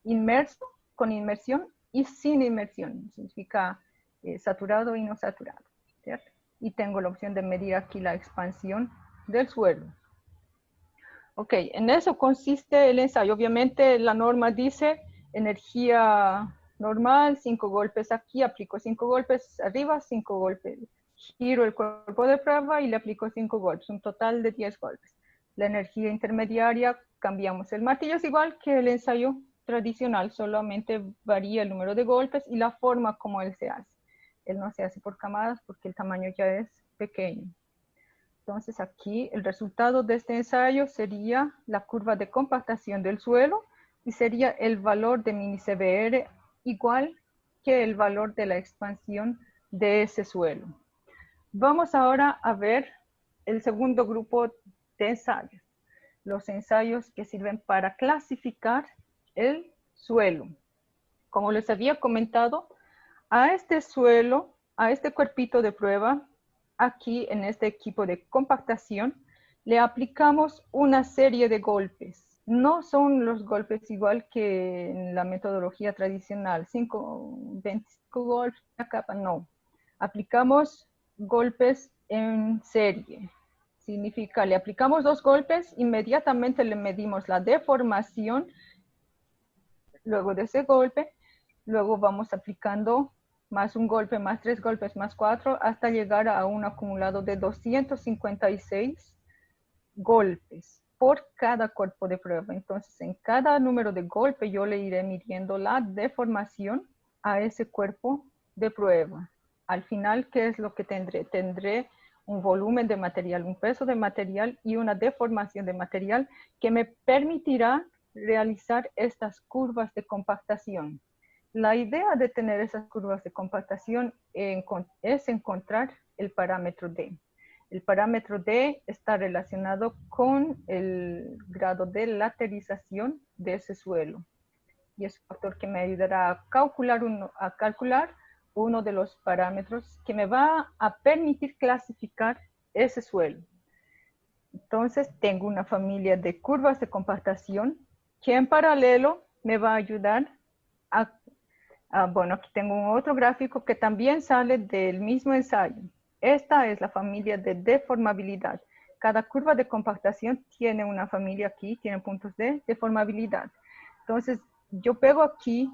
Inmerso, con inmersión y sin inmersión. Significa saturado y no saturado, ¿cierto? Y tengo la opción de medir aquí la expansión del suelo. Ok, en eso consiste el ensayo. Obviamente la norma dice energía normal, 5 golpes aquí, aplico 5 golpes arriba, 5 golpes. Giro el cuerpo de prueba y le aplico 5 golpes, un total de 10 golpes. La energía intermediaria, cambiamos el martillo, es igual que el ensayo tradicional, solamente varía el número de golpes y la forma como él se hace. Él no se hace por camadas porque el tamaño ya es pequeño. Entonces aquí el resultado de este ensayo sería la curva de compactación del suelo y sería el valor de mini CBR igual que el valor de la expansión de ese suelo. Vamos ahora a ver el segundo grupo de ensayos. Los ensayos que sirven para clasificar el suelo. Como les había comentado, a este suelo, a este cuerpito de prueba, aquí en este equipo de compactación, le aplicamos una serie de golpes. No son los golpes igual que en la metodología tradicional, 25 golpes, una capa, no. Aplicamos golpes en serie. Significa, le aplicamos 2 golpes, inmediatamente le medimos la deformación, luego de ese golpe, luego vamos aplicando más un golpe, más 3 golpes, más 4, hasta llegar a un acumulado de 256 golpes por cada cuerpo de prueba. Entonces, en cada número de golpe yo le iré midiendo la deformación a ese cuerpo de prueba. Al final, ¿qué es lo que tendré? Tendré un volumen de material, un peso de material y una deformación de material que me permitirá realizar estas curvas de compactación. La idea de tener esas curvas de compactación es encontrar el parámetro D. El parámetro D está relacionado con el grado de laterización de ese suelo. Y es un factor que me ayudará a calcular uno de los parámetros que me va a permitir clasificar ese suelo. Entonces, tengo una familia de curvas de compactación que en paralelo me va a ayudar bueno, aquí tengo un otro gráfico que también sale del mismo ensayo. Esta es la familia de deformabilidad. Cada curva de compactación tiene una familia aquí, tiene puntos de deformabilidad. Entonces, yo pego aquí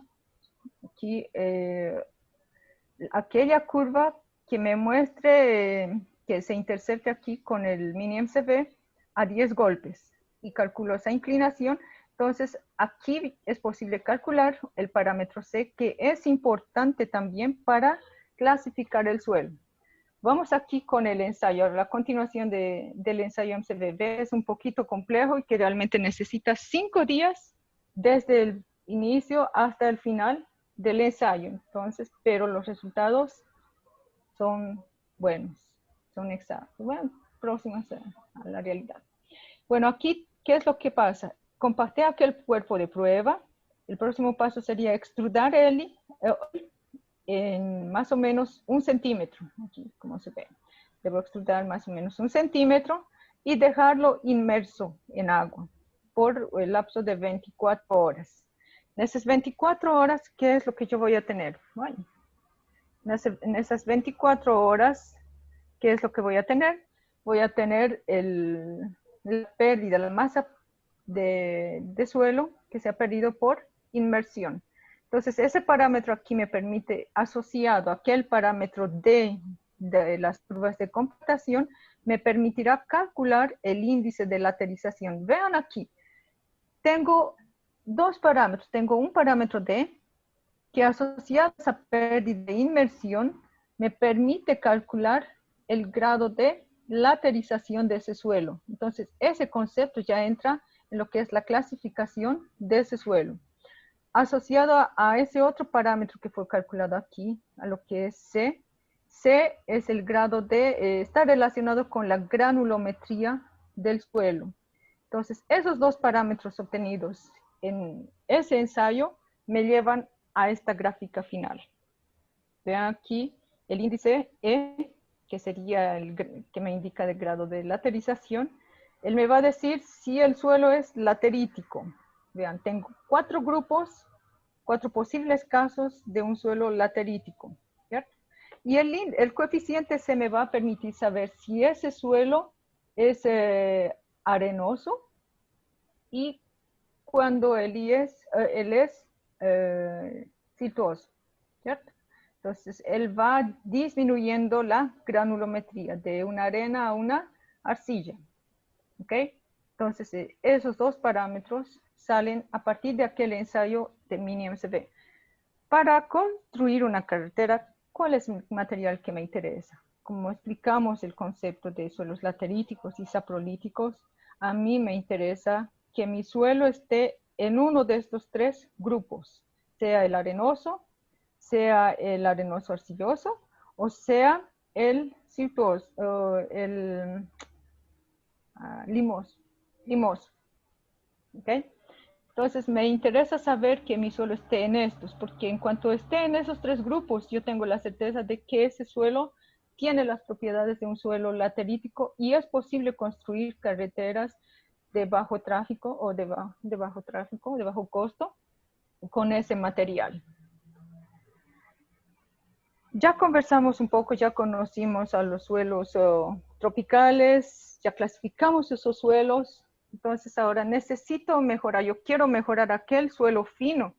aquella curva que me muestre que se intercepte aquí con el mini MCV a 10 golpes y calculo esa inclinación. Entonces, aquí es posible calcular el parámetro C, que es importante también para clasificar el suelo. Vamos aquí con el ensayo. La continuación del ensayo MCV es un poquito complejo y que realmente necesita 5 días desde el inicio hasta el final del ensayo. Entonces, pero los resultados son buenos, son exactos, bueno, próximos a la realidad. Bueno, aquí, ¿qué es lo que pasa? Compacté aquel cuerpo de prueba. El próximo paso sería extrudar en más o menos 1 centímetro. Aquí, como se ve. Debo extrudar más o menos 1 centímetro y dejarlo inmerso en agua por el lapso de 24 horas. En esas 24 horas, ¿qué es lo que yo voy a tener? Bueno, en esas 24 horas, ¿qué es lo que voy a tener? Voy a tener la pérdida, la masa de suelo que se ha perdido por inmersión. Entonces, ese parámetro aquí me permite, asociado a aquel parámetro de las curvas de compactación, me permitirá calcular el índice de laterización. Vean aquí, tengo 2 parámetros. Tengo un parámetro D, que asociado a esa pérdida de inmersión, me permite calcular el grado de laterización de ese suelo. Entonces, ese concepto ya entra en lo que es la clasificación de ese suelo. Asociado a ese otro parámetro que fue calculado aquí, a lo que es C. C es el grado de, está relacionado con la granulometría del suelo. Entonces, esos 2 parámetros obtenidos en ese ensayo me llevan a esta gráfica final. Vean aquí el índice E, que sería el que me indica el grado de laterización. Él me va a decir si el suelo es laterítico. Vean, tengo 4 grupos, 4 posibles casos de un suelo laterítico, ¿cierto? Y el coeficiente se me va a permitir saber si ese suelo es arenoso y cuando él es siltuoso, ¿cierto? Entonces, él va disminuyendo la granulometría de una arena a una arcilla, ¿ok? Entonces, esos dos parámetros salen a partir de aquel ensayo de mini-MCV. Para construir una carretera, ¿cuál es el material que me interesa? Como explicamos el concepto de suelos lateríticos y saprolíticos, a mí me interesa que mi suelo esté en uno de estos tres grupos, sea el arenoso arcilloso, o sea el siltuoso, el limoso. ¿Okay? Entonces me interesa saber que mi suelo esté en estos, porque en cuanto esté en esos tres grupos, yo tengo la certeza de que ese suelo tiene las propiedades de un suelo laterítico y es posible construir carreteras de bajo tráfico o de bajo costo con ese material. Ya conversamos un poco, ya conocimos a los suelos tropicales, ya clasificamos esos suelos, entonces ahora necesito mejorar, yo quiero mejorar aquel suelo fino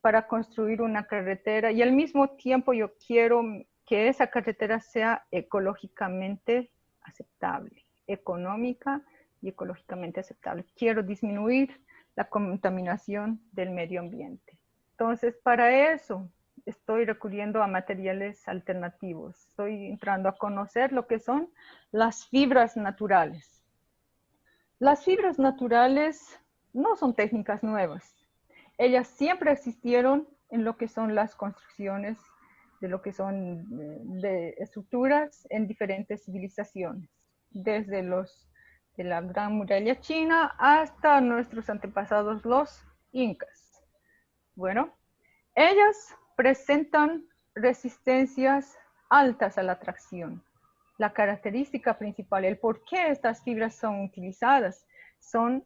para construir una carretera y al mismo tiempo yo quiero que esa carretera sea ecológicamente aceptable, económica y ecológicamente aceptable. Quiero disminuir la contaminación del medio ambiente. Entonces, para eso estoy recurriendo a materiales alternativos. Estoy entrando a conocer lo que son las fibras naturales. Las fibras naturales no son técnicas nuevas. Ellas siempre existieron en lo que son las construcciones de lo que son de estructuras en diferentes civilizaciones, desde de la Gran Muralla China hasta nuestros antepasados los incas. Bueno, ellas presentan resistencias altas a la tracción. La característica principal, el por qué estas fibras son utilizadas, son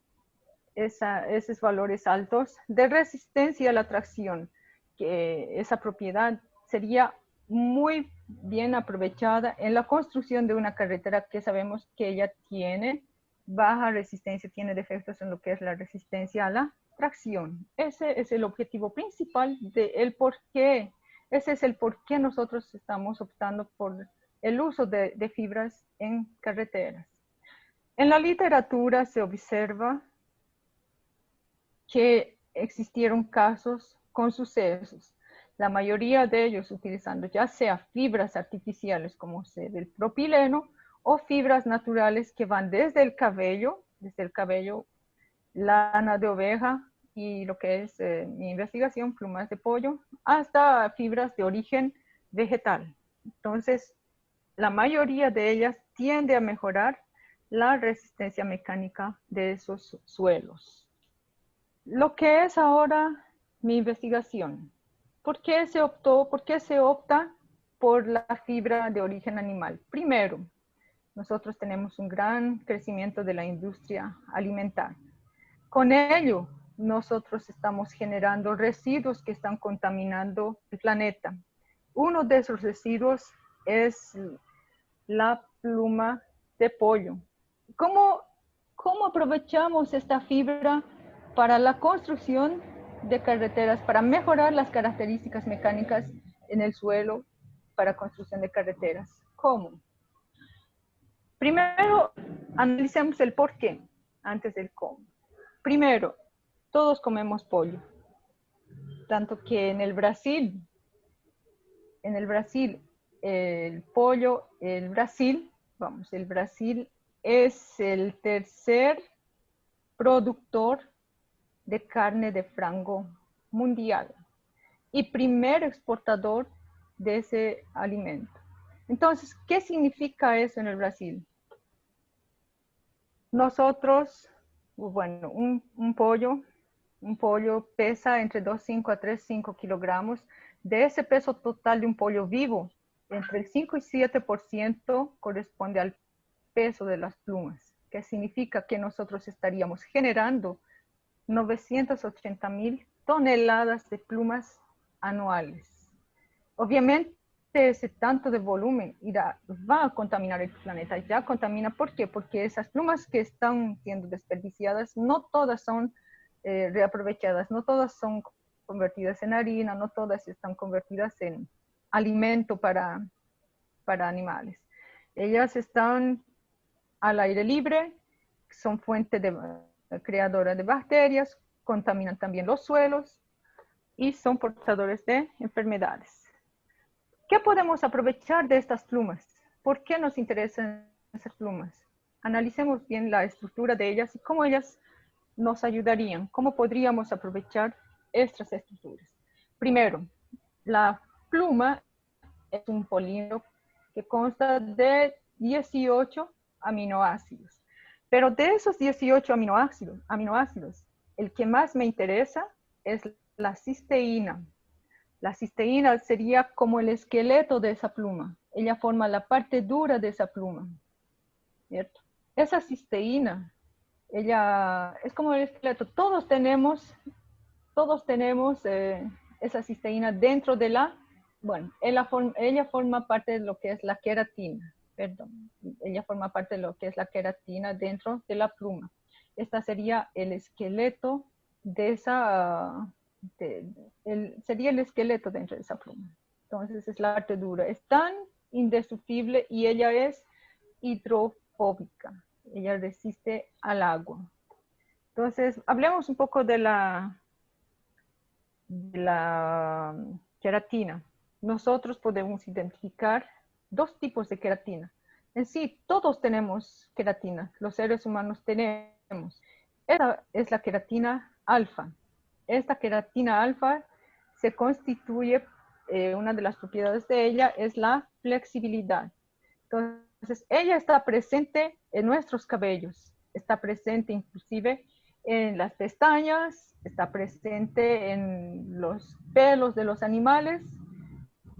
esos valores altos de resistencia a la tracción, que esa propiedad sería muy bien aprovechada en la construcción de una carretera que sabemos que ella tiene baja resistencia, tiene defectos en lo que es la resistencia a la tracción. Ese es el objetivo principal del por qué. Ese es el por qué nosotros estamos optando por el uso de fibras en carreteras. En la literatura se observa que existieron casos con sucesos, la mayoría de ellos utilizando ya sea fibras artificiales como el propileno o fibras naturales que van desde el cabello, lana de oveja y lo que es mi investigación, plumas de pollo, hasta fibras de origen vegetal. Entonces, la mayoría de ellas tiende a mejorar la resistencia mecánica de esos suelos. Lo que es ahora mi investigación. ¿Por qué se opta por la fibra de origen animal? Primero, nosotros tenemos un gran crecimiento de la industria alimentaria. Con ello, nosotros estamos generando residuos que están contaminando el planeta. Uno de esos residuos es la pluma de pollo. ¿Cómo aprovechamos esta fibra para la construcción de carreteras, para mejorar las características mecánicas en el suelo para construcción de carreteras? ¿Cómo? Primero, analicemos el por qué antes del cómo. Primero, todos comemos pollo, tanto que en el Brasil, el Brasil es el tercer productor de carne de frango mundial y primer exportador de ese alimento. Entonces, ¿qué significa eso en el Brasil? Nosotros, bueno, un pollo pesa entre 2,5 a 3,5 kilogramos. De ese peso total de un pollo vivo, entre el 5 y 7% corresponde al peso de las plumas, que significa que nosotros estaríamos generando 980,000 toneladas de plumas anuales. Obviamente, ese tanto de volumen va a contaminar el planeta. Ya contamina, ¿por qué? Porque esas plumas que están siendo desperdiciadas, no todas son reaprovechadas, no todas son convertidas en harina, no todas están convertidas en alimento para animales. Ellas están al aire libre, son fuente creadora de bacterias, contaminan también los suelos y son portadores de enfermedades. ¿Qué podemos aprovechar de estas plumas? ¿Por qué nos interesan esas plumas? Analicemos bien la estructura de ellas y cómo ellas nos ayudarían, cómo podríamos aprovechar estas estructuras. Primero, la pluma es un polímero que consta de 18 aminoácidos. Pero de esos 18 aminoácidos, el que más me interesa es la cisteína. La cisteína sería como el esqueleto de esa pluma. Ella forma la parte dura de esa pluma, ¿cierto? Esa cisteína, ella es como el esqueleto. Todos tenemos esa cisteína dentro de ella forma parte de lo que es la queratina, perdón. Ella forma parte de lo que es la queratina dentro de la pluma. Esta sería el esqueleto de esa, sería el esqueleto dentro de esa pluma. Entonces es la parte dura. Es tan indestructible y ella es hidrofóbica. Ella resiste al agua. Entonces, hablemos un poco de la queratina. Nosotros podemos identificar dos tipos de queratina. En sí, todos tenemos queratina, los seres humanos tenemos. Esta es la queratina alfa. Esta queratina alfa se constituye, una de las propiedades de ella es la flexibilidad. Entonces, ella está presente en nuestros cabellos, está presente inclusive en las pestañas, está presente en los pelos de los animales.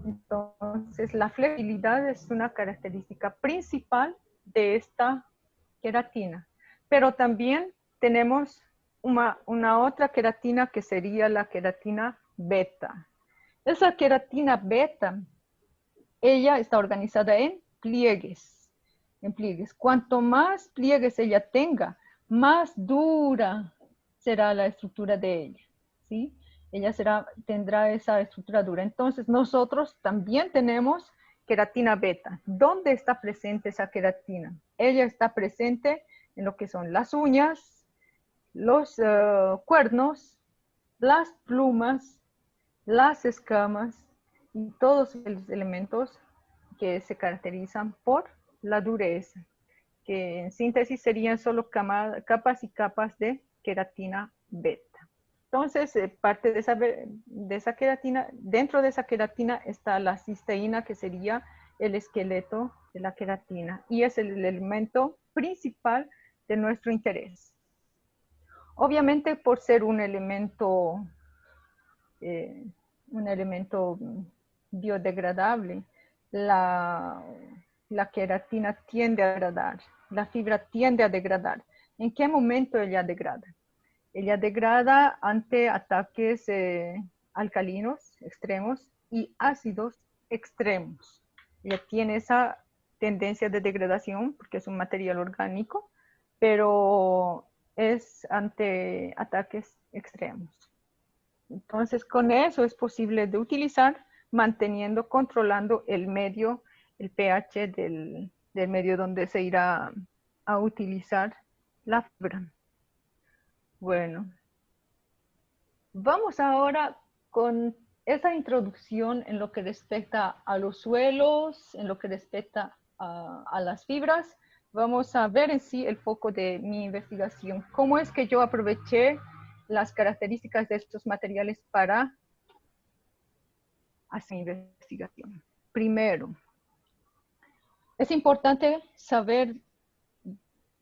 Entonces, la flexibilidad es una característica principal de esta queratina. Pero también tenemos una otra queratina que sería la queratina beta. Esa queratina beta, ella está organizada en pliegues. Cuanto más pliegues ella tenga, más dura será la estructura de ella, ¿sí? Ella tendrá esa estructura dura. Entonces, nosotros también tenemos queratina beta. ¿Dónde está presente esa queratina? Ella está presente en lo que son las uñas, los cuernos, las plumas, las escamas y todos los elementos que se caracterizan por la dureza, que en síntesis serían solo capas y capas de queratina beta. Entonces, parte de esa queratina, dentro de esa queratina está la cisteína, que sería el esqueleto de la queratina, y es el elemento principal de nuestro interés. Obviamente, por ser un elemento biodegradable, la queratina tiende a degradar, la fibra tiende a degradar. ¿En qué momento ella degrada? Ella degrada ante ataques alcalinos extremos y ácidos extremos. Ella tiene esa tendencia de degradación porque es un material orgánico, pero es ante ataques extremos. Entonces, con eso es posible de utilizar, controlando el medio, el pH del medio donde se irá a utilizar la fibra. Bueno, vamos ahora con esa introducción en lo que respecta a los suelos, en lo que respecta a las fibras. Vamos a ver en sí el foco de mi investigación. ¿Cómo es que yo aproveché las características de estos materiales para hacer investigación? Primero, es importante saber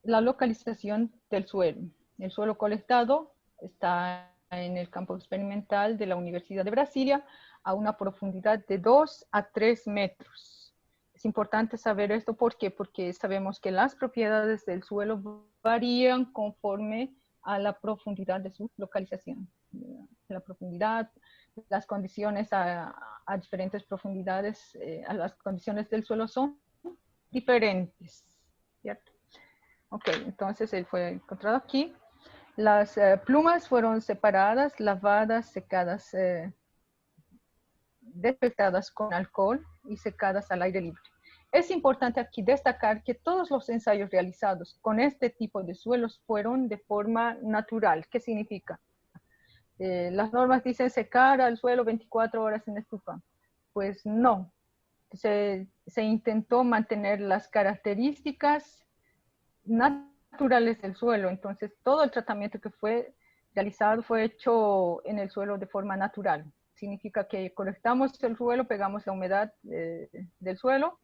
la localización del suelo. El suelo colectado está en el campo experimental de la Universidad de Brasilia a una profundidad de 2 a 3 metros. Es importante saber esto, ¿por qué? Porque sabemos que las propiedades del suelo varían conforme a la profundidad de su localización. La profundidad, las condiciones a diferentes profundidades, a las condiciones del suelo son diferentes, ¿cierto? Ok, entonces él fue encontrado aquí. Las plumas fueron separadas, lavadas, secadas, desinfectadas con alcohol y secadas al aire libre. Es importante aquí destacar que todos los ensayos realizados con este tipo de suelos fueron de forma natural. ¿Qué significa? Las normas dicen secar al suelo 24 horas en estufa. Pues no. Se intentó mantener las características naturales del suelo. Entonces, todo el tratamiento que fue realizado fue hecho en el suelo de forma natural. Significa que colectamos el suelo, pegamos la humedad del suelo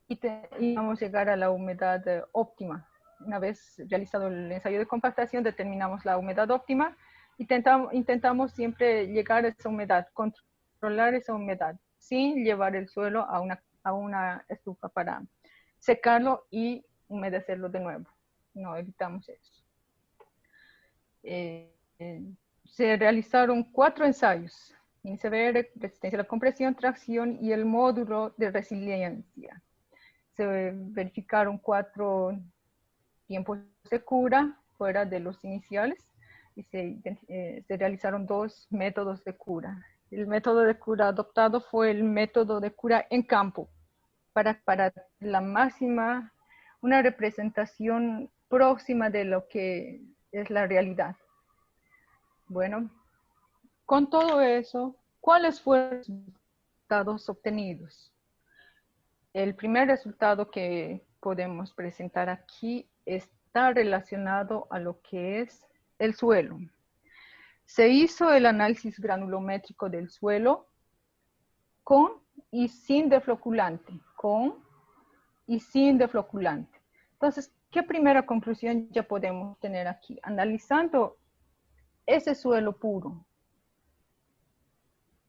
y vamos a llegar a la humedad óptima. Una vez realizado el ensayo de compactación, determinamos la humedad óptima y intentamos siempre llegar a esa humedad, controlar esa humedad, sin llevar el suelo a una estufa para secarlo y humedecerlo de nuevo. No evitamos eso. Se realizaron 4 ensayos: INCBR, resistencia a la compresión, tracción y el módulo de resiliencia. Se verificaron 4 tiempos de cura fuera de los iniciales y se realizaron 2 métodos de cura. El método de cura adoptado fue el método de cura en campo, para la máxima, una representación próxima de lo que es la realidad. Bueno, con todo eso, ¿cuáles fueron los resultados obtenidos? El primer resultado que podemos presentar aquí está relacionado a lo que es el suelo. Se hizo el análisis granulométrico del suelo con y sin defloculante, con y sin defloculante. Entonces, ¿qué primera conclusión ya podemos tener aquí? Analizando ese suelo puro,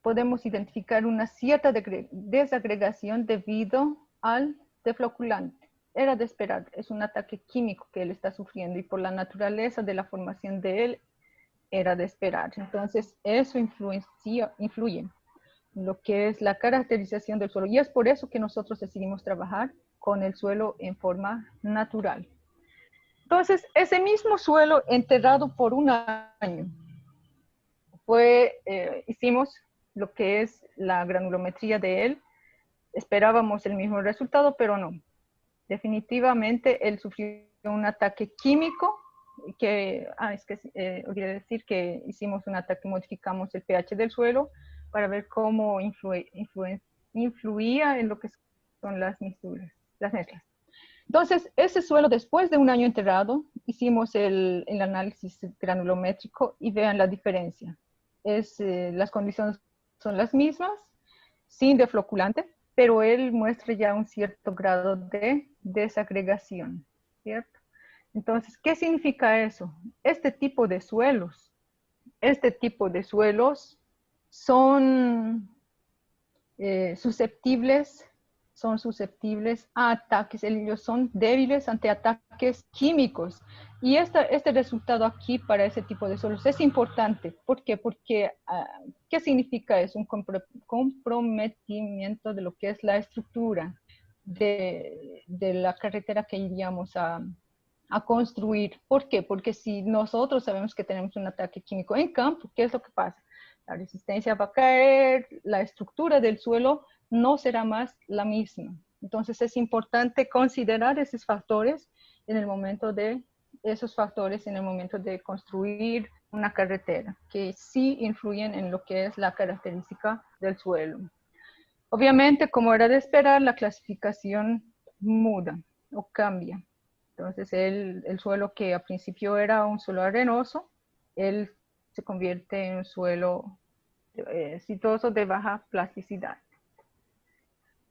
podemos identificar una cierta desagregación debido al defloculante. Era de esperar, es un ataque químico que él está sufriendo y por la naturaleza de la formación de él, era de esperar. Entonces, eso influye en lo que es la caracterización del suelo y es por eso que nosotros decidimos trabajar con el suelo en forma natural. Entonces, ese mismo suelo enterrado por un año, hicimos lo que es la granulometría de él. Esperábamos el mismo resultado, pero no. Definitivamente él sufrió un ataque químico, olvidé decir que hicimos un ataque, modificamos el pH del suelo para ver cómo influía en lo que son las mixturas, las mezclas. Entonces, ese suelo, después de un año enterrado, hicimos el análisis granulométrico y vean la diferencia. Las condiciones son las mismas, sin defloculante, pero él muestra ya un cierto grado de desagregación, ¿cierto? Entonces, ¿qué significa eso? Este tipo de suelos son susceptibles a ataques, ellos son débiles ante ataques químicos. Y este resultado aquí para ese tipo de suelos es importante. ¿Por qué? Porque, ¿qué significa eso? Un comprometimiento de lo que es la estructura de la carretera que iríamos a construir. ¿Por qué? Porque si nosotros sabemos que tenemos un ataque químico en campo, ¿qué es lo que pasa? La resistencia va a caer, la estructura del suelo no será más la misma. Entonces es importante considerar esos factores en el momento de construir una carretera, que sí influyen en lo que es la característica del suelo. Obviamente, como era de esperar, la clasificación muda o cambia. Entonces el suelo que a principio era un suelo arenoso, él se convierte en un suelo sitoso de baja plasticidad.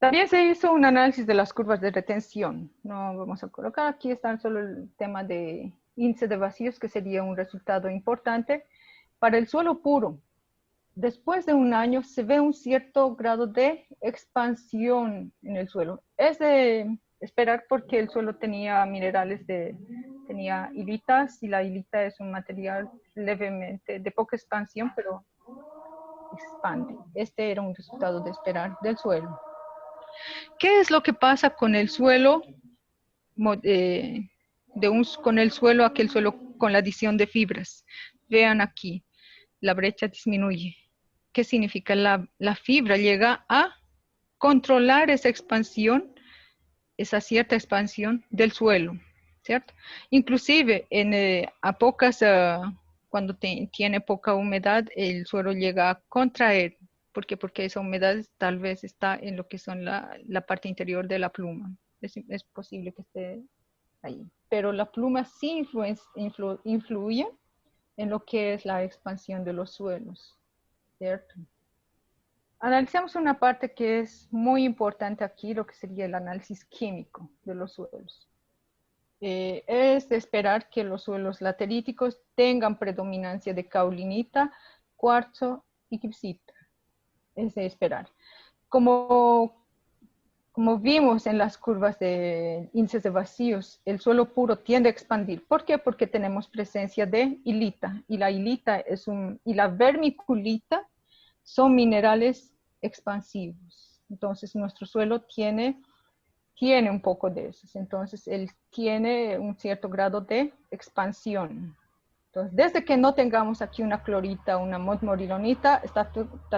También se hizo un análisis de las curvas de retención. No vamos a colocar aquí, está solo el tema de índice de vacíos, que sería un resultado importante. Para el suelo puro, después de un año se ve un cierto grado de expansión en el suelo. Es de esperar porque el suelo tenía minerales, tenía hilitas, y la hilita es un material levemente de poca expansión, pero expande. Este era un resultado de esperar del suelo. ¿Qué es lo que pasa con el suelo, con el suelo, aquel suelo con la adición de fibras. Vean aquí, la brecha disminuye. ¿Qué significa? La fibra llega a controlar esa expansión, esa cierta expansión del suelo, ¿cierto? Inclusive cuando tiene poca humedad, el suelo llega a contraer. ¿Por qué? Porque esa humedad tal vez está en lo que son la parte interior de la pluma. Es posible que esté ahí. Pero la pluma sí influye en lo que es la expansión de los suelos, ¿cierto? Analizamos una parte que es muy importante aquí, lo que sería el análisis químico de los suelos. Es de esperar que los suelos lateríticos tengan predominancia de caulinita, cuarzo y gipsita. Es de esperar. Como vimos en las curvas de índices de vacíos, el suelo puro tiende a expandir. ¿Por qué? Porque tenemos presencia de hilita, y la hilita y la vermiculita son minerales expansivos. Entonces, nuestro suelo tiene un poco de esos. Entonces, él tiene un cierto grado de expansión. Entonces, desde que no tengamos aquí una clorita, una montmorillonita, está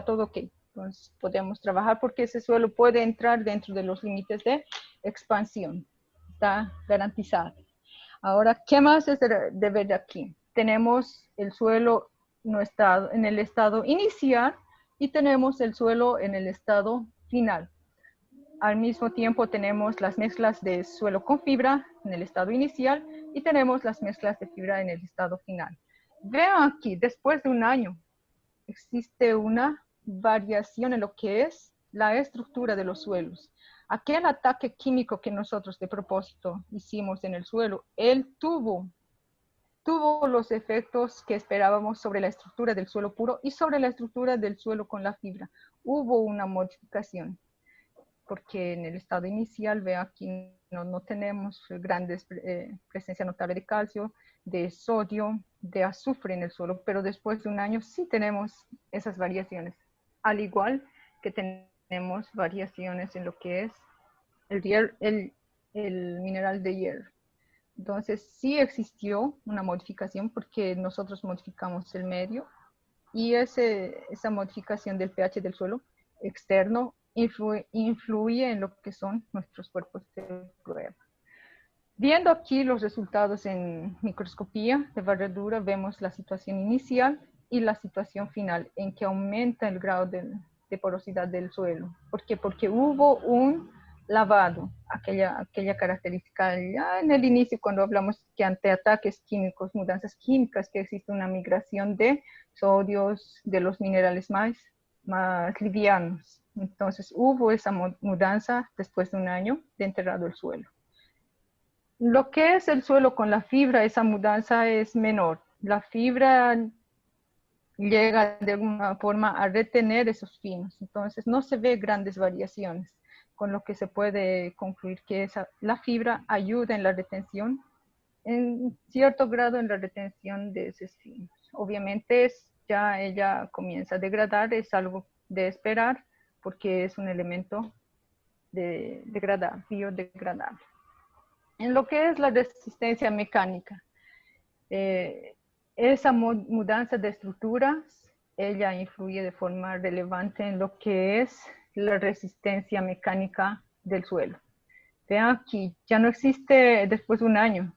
todo ok. Entonces, podemos trabajar porque ese suelo puede entrar dentro de los límites de expansión. Está garantizado. Ahora, ¿qué más es de ver aquí? Tenemos el suelo en el estado inicial y tenemos el suelo en el estado final. Al mismo tiempo tenemos las mezclas de suelo con fibra en el estado inicial y tenemos las mezclas de fibra en el estado final. Vean aquí, después de un año, existe una variación en lo que es la estructura de los suelos. Aquel ataque químico que nosotros de propósito hicimos en el suelo, él tuvo los efectos que esperábamos sobre la estructura del suelo puro y sobre la estructura del suelo con la fibra. Hubo una modificación, porque en el estado inicial, ve aquí, no tenemos grandes presencia notable de calcio, de sodio, de azufre en el suelo, pero después de un año sí tenemos esas variaciones, al igual que tenemos variaciones en lo que es el mineral de hierro. Entonces sí existió una modificación porque nosotros modificamos el medio y esa modificación del pH del suelo externo influye en lo que son nuestros cuerpos de prueba. Viendo aquí los resultados en microscopía de barredura, vemos la situación inicial y la situación final, en que aumenta el grado de porosidad del suelo. ¿Por qué? Porque hubo un lavado, aquella característica ya en el inicio, cuando hablamos que ante ataques químicos, mudanzas químicas, que existe una migración de sodios, de los minerales más livianos. Entonces hubo esa mudanza después de un año de enterrado el suelo. Lo que es el suelo con la fibra, esa mudanza es menor. La fibra llega de alguna forma a retener esos finos, entonces no se ve grandes variaciones, con lo que se puede concluir que la fibra ayuda en la retención, en cierto grado en la retención de esos finos. Obviamente ya ella comienza a degradar, es algo de esperar, porque es un elemento biodegradable. En lo que es la resistencia mecánica, esa mudanza de estructuras, ella influye de forma relevante en lo que es la resistencia mecánica del suelo. Vean aquí, ya no existe después de un año.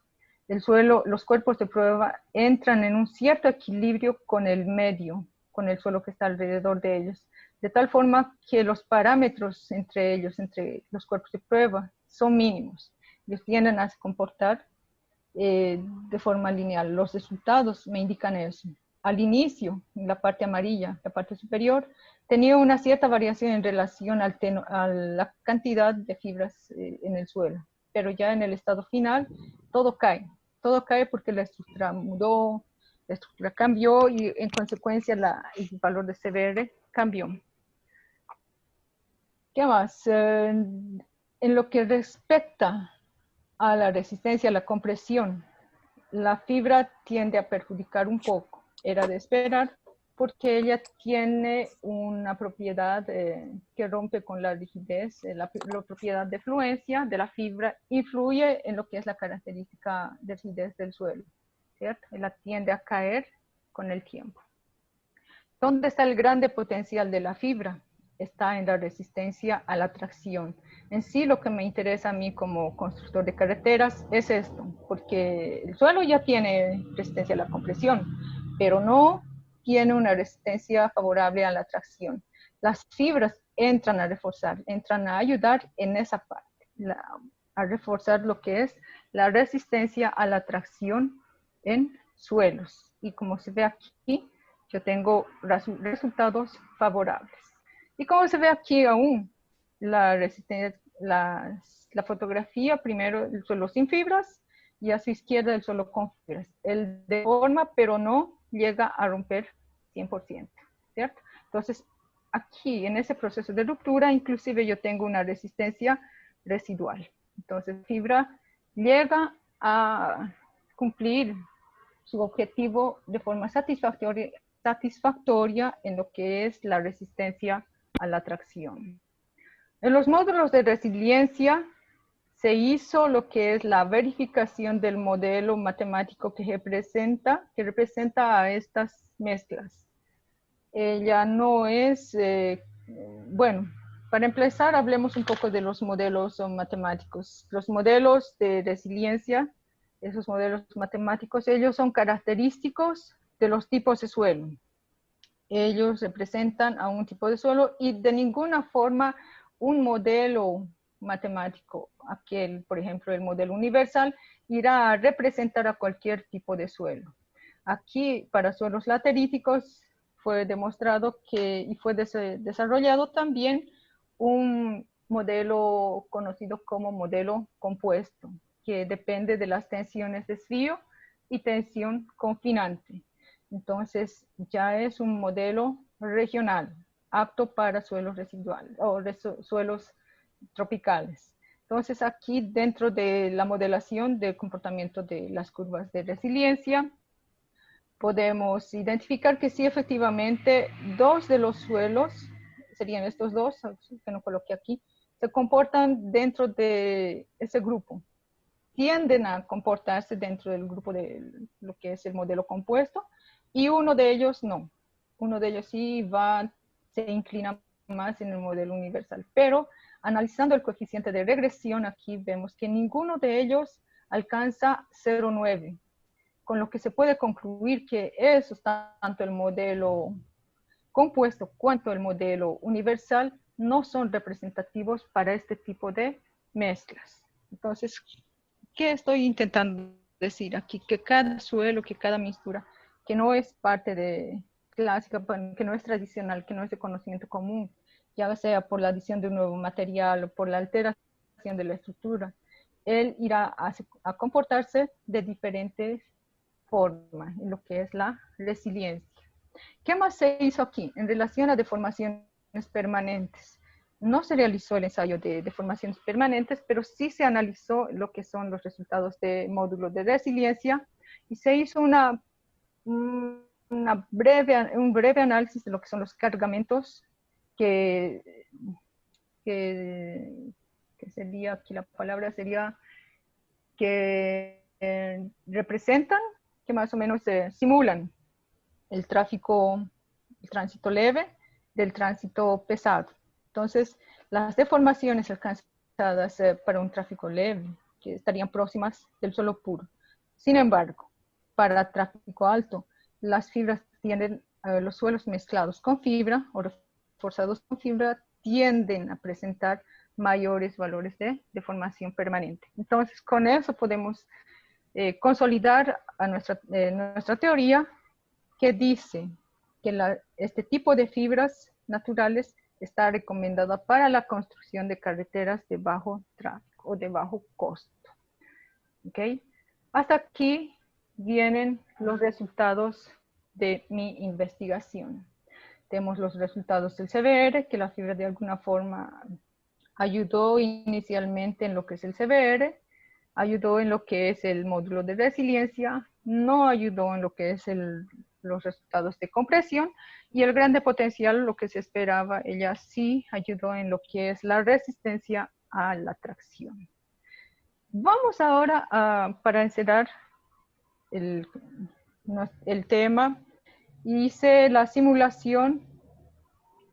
El suelo, los cuerpos de prueba entran en un cierto equilibrio con el medio, con el suelo que está alrededor de ellos, de tal forma que los parámetros entre ellos, entre los cuerpos de prueba, son mínimos. Ellos tienden a comportar de forma lineal. Los resultados me indican eso. Al inicio, en la parte amarilla, la parte superior, tenía una cierta variación en relación a la cantidad de fibras en el suelo, pero ya en el estado final todo cae porque la estructura mudó, la estructura cambió y en consecuencia el valor de CBR cambió. ¿Qué más? En lo que respecta a la resistencia a la compresión, la fibra tiende a perjudicar un poco. Era de esperar porque ella tiene una propiedad que rompe con la rigidez, la propiedad de fluencia de la fibra influye en lo que es la característica de rigidez del suelo. ¿cierto? Ella tiende a caer con el tiempo. ¿Dónde está el grande potencial de la fibra? Está en la resistencia a la tracción. En sí, lo que me interesa a mí como constructor de carreteras es esto, porque el suelo ya tiene resistencia a la compresión, pero no tiene una resistencia favorable a la tracción. Las fibras entran a reforzar, entran a ayudar en esa parte, a reforzar lo que es la resistencia a la tracción en suelos. Y como se ve aquí, yo tengo resultados favorables. Y como se ve aquí aún, la fotografía, primero el suelo sin fibras y a su izquierda el suelo con fibras. Él deforma, pero no llega a romper 100%, ¿cierto? Entonces, aquí en ese proceso de ruptura, inclusive yo tengo una resistencia residual. Entonces, fibra llega a cumplir su objetivo de forma satisfactoria en lo que es la resistencia a la tracción. En los módulos de resiliencia se hizo lo que es la verificación del modelo matemático que representa a estas mezclas. Ella no es, bueno, para empezar hablemos un poco de los modelos matemáticos. Los modelos de resiliencia, esos modelos matemáticos, ellos son característicos de los tipos de suelo. Ellos representan a un tipo de suelo y de ninguna forma un modelo matemático, aquel, por ejemplo, el modelo universal, irá a representar a cualquier tipo de suelo. Aquí, para suelos lateríticos, fue demostrado que, y fue desarrollado también un modelo conocido como modelo compuesto, que depende de las tensiones de desvío y tensión confinante. Entonces, ya es un modelo regional, apto para suelos residuales o suelos tropicales. Entonces, aquí dentro de la modelación del comportamiento de las curvas de resiliencia, podemos identificar que sí, efectivamente, dos de los suelos, serían estos dos, que no coloqué aquí, se comportan dentro de ese grupo. Tienden a comportarse dentro del grupo de lo que es el modelo compuesto, y uno de ellos no. Uno de ellos sí se inclina más en el modelo universal. Pero analizando el coeficiente de regresión, aquí vemos que ninguno de ellos alcanza 0,9, con lo que se puede concluir que esos, tanto el modelo compuesto cuanto el modelo universal, no son representativos para este tipo de mezclas. Entonces, ¿qué estoy intentando decir aquí? Que cada suelo, que cada mixtura, que no es parte de clásica, que no es tradicional, que no es de conocimiento común, ya sea por la adición de un nuevo material o por la alteración de la estructura, él irá a comportarse de diferentes formas en lo que es la resiliencia. ¿Qué más se hizo aquí en relación a deformaciones permanentes? No se realizó el ensayo de deformaciones permanentes, pero sí se analizó lo que son los resultados de módulos de resiliencia y se hizo un breve análisis de lo que son los cargamentos que sería, aquí la palabra sería, que representan, que más o menos simulan el tránsito leve del tránsito pesado. Entonces, las deformaciones alcanzadas para un tráfico leve, que estarían próximas del suelo puro. Sin embargo, para tráfico alto, las fibras tienden, los suelos mezclados con fibra o reforzados con fibra tienden a presentar mayores valores de deformación permanente. Entonces, con eso podemos consolidar a nuestra teoría, que dice que este tipo de fibras naturales está recomendada para la construcción de carreteras de bajo tráfico o de bajo costo. ¿Okay? Hasta aquí vienen los resultados de mi investigación. Tenemos los resultados del CBR, que la fibra de alguna forma ayudó inicialmente en lo que es el CBR, ayudó en lo que es el módulo de resiliencia, no ayudó en lo que es los resultados de compresión, y el grande potencial, lo que se esperaba, ella sí ayudó en lo que es la resistencia a la tracción. Vamos ahora para encerrar el, el tema. Hice la simulación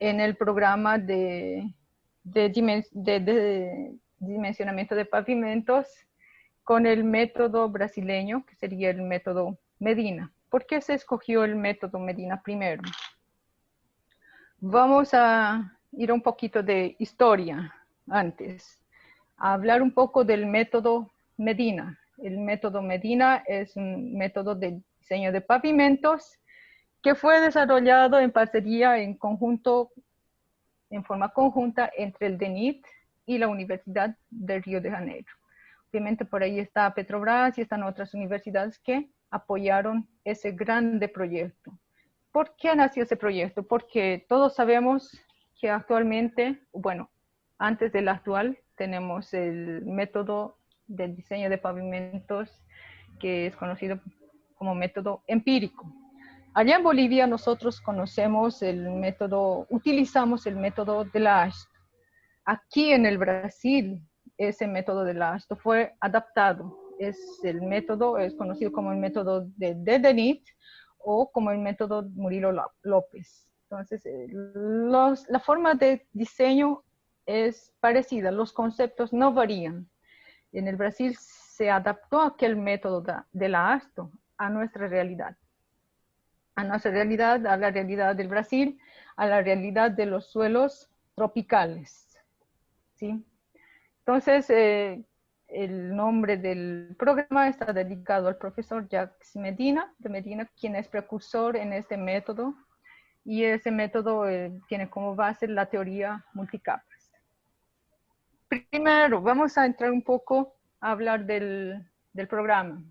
en el programa de dimensionamiento de pavimentos con el método brasileño, que sería el método Medina. ¿Por qué se escogió el método Medina primero? Vamos a ir un poquito de historia antes, a hablar un poco del método Medina. El método Medina es un método de diseño de pavimentos que fue desarrollado en parcería, en conjunto, en forma conjunta entre el DENIT y la Universidad de Río de Janeiro. Obviamente por ahí está Petrobras y están otras universidades que apoyaron ese grande proyecto. ¿Por qué nació ese proyecto? Porque todos sabemos que actualmente, bueno, antes del actual, tenemos el método del diseño de pavimentos que es conocido como método empírico. Allá en Bolivia nosotros conocemos el método, utilizamos el método de la ASHTO. Aquí en el Brasil, ese método de la ASHTO fue adaptado. El método es conocido como el método de DENIT o como el método Murilo López. Entonces, la forma de diseño es parecida, los conceptos no varían. En el Brasil se adaptó aquel método de la ASHTO a nuestra realidad. A nuestra realidad, a la realidad del Brasil, a la realidad de los suelos tropicales. ¿Sí? Entonces, el nombre del programa está dedicado al profesor Jacques Medina, quien es precursor en este método, y ese método tiene como base la teoría multicapas. Primero, vamos a entrar un poco a hablar del programa.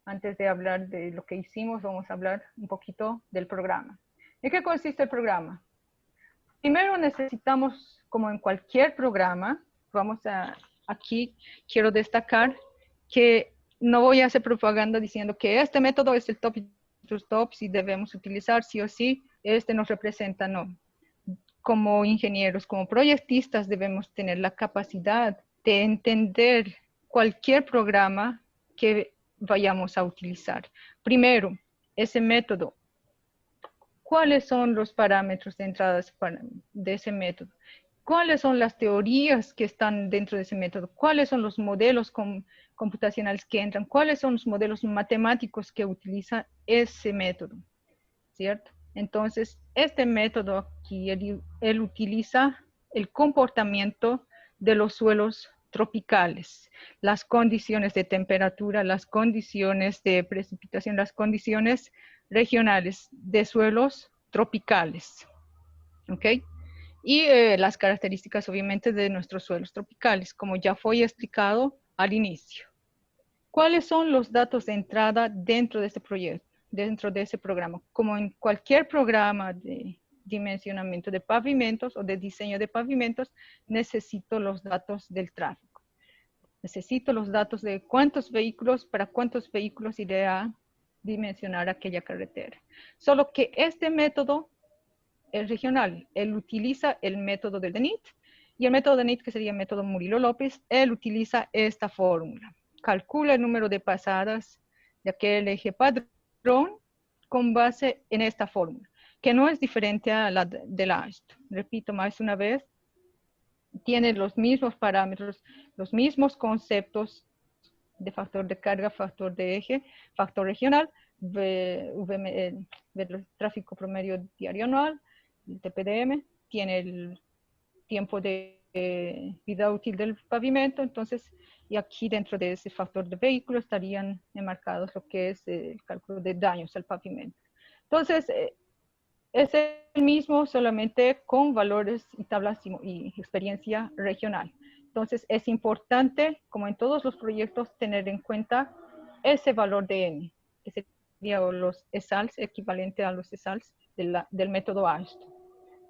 Antes de hablar de lo que hicimos, vamos a hablar un poquito del programa. ¿En qué consiste el programa? Primero necesitamos, como en cualquier programa, aquí quiero destacar que no voy a hacer propaganda diciendo que este método es el top y los tops y debemos utilizar sí o sí, este nos representa, no. Como ingenieros, como proyectistas debemos tener la capacidad de entender cualquier programa que vayamos a utilizar. Primero, ese método. ¿Cuáles son los parámetros de entrada de ese método? ¿Cuáles son las teorías que están dentro de ese método? ¿Cuáles son los modelos computacionales que entran? ¿Cuáles son los modelos matemáticos que utiliza ese método? ¿Cierto? Entonces, este método aquí, él utiliza el comportamiento de los suelos tropicales, las condiciones de temperatura, las condiciones de precipitación, las condiciones regionales de suelos tropicales. ¿Ok? Y las características, obviamente, de nuestros suelos tropicales, como ya fue explicado al inicio. ¿Cuáles son los datos de entrada dentro de este proyecto, dentro de ese programa? Como en cualquier programa de dimensionamiento de pavimentos o de diseño de pavimentos, necesito los datos del tráfico. Necesito los datos de para cuántos vehículos iré a dimensionar aquella carretera. Solo que este método es regional. Él utiliza el método del DENIT y el método DENIT, que sería el método Murilo López, él utiliza esta fórmula. Calcula el número de pasadas de aquel eje padrón con base en esta fórmula, que no es diferente a la de la ASHTO. Repito más una vez, tiene los mismos parámetros, los mismos conceptos de factor de carga, factor de eje, factor regional, el tráfico promedio diario anual, el TPDM, tiene el tiempo de vida útil del pavimento, entonces, y aquí dentro de ese factor de vehículo estarían enmarcados lo que es el cálculo de daños al pavimento. Entonces, es el mismo, solamente con valores y tablas y experiencia regional. Entonces, es importante, como en todos los proyectos, tener en cuenta ese valor de N, que sería los ESALs, equivalente a los ESALs del método ASHTO.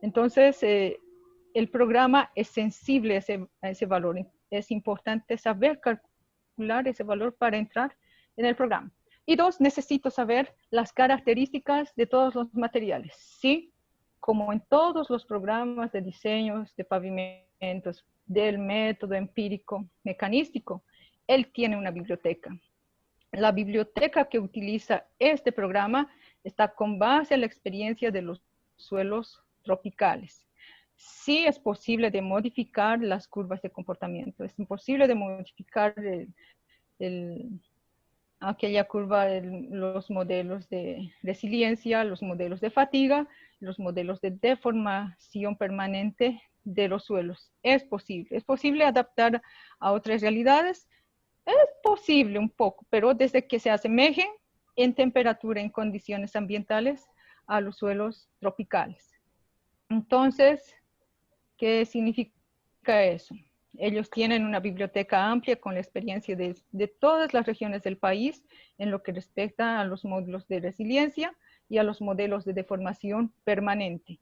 Entonces, el programa es sensible a ese valor. Es importante saber calcular ese valor para entrar en el programa. Y dos, necesito saber las características de todos los materiales. Sí, como en todos los programas de diseños de pavimentos del método empírico mecanístico, él tiene una biblioteca. La biblioteca que utiliza este programa está con base a la experiencia de los suelos tropicales. Sí es posible de modificar las curvas de comportamiento, es imposible de modificar aquella curva, los modelos de resiliencia, los modelos de fatiga, los modelos de deformación permanente de los suelos. Es posible adaptar a otras realidades, es posible un poco, pero desde que se asemejen en temperatura, en condiciones ambientales a los suelos tropicales. Entonces, ¿qué significa eso? Ellos tienen una biblioteca amplia con la experiencia de todas las regiones del país en lo que respecta a los módulos de resiliencia y a los modelos de deformación permanente.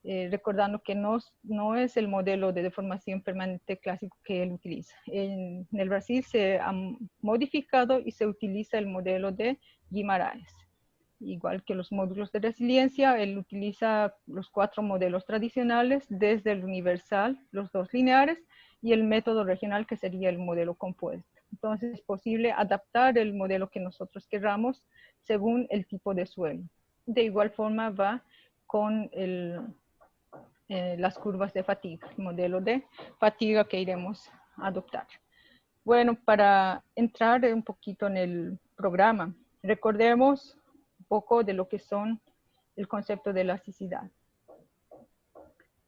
Recordando que no es el modelo de deformación permanente clásico que él utiliza. En el Brasil se ha modificado y se utiliza el modelo de Guimarães. Igual que los módulos de resiliencia, él utiliza los 4 modelos tradicionales, desde el universal, los 2 lineares, y el método regional, que sería el modelo compuesto. Entonces es posible adaptar el modelo que nosotros queramos según el tipo de suelo. De igual forma va con las curvas de fatiga, el modelo de fatiga que iremos a adoptar. Bueno, para entrar un poquito en el programa, recordemos un poco de lo que son el concepto de elasticidad.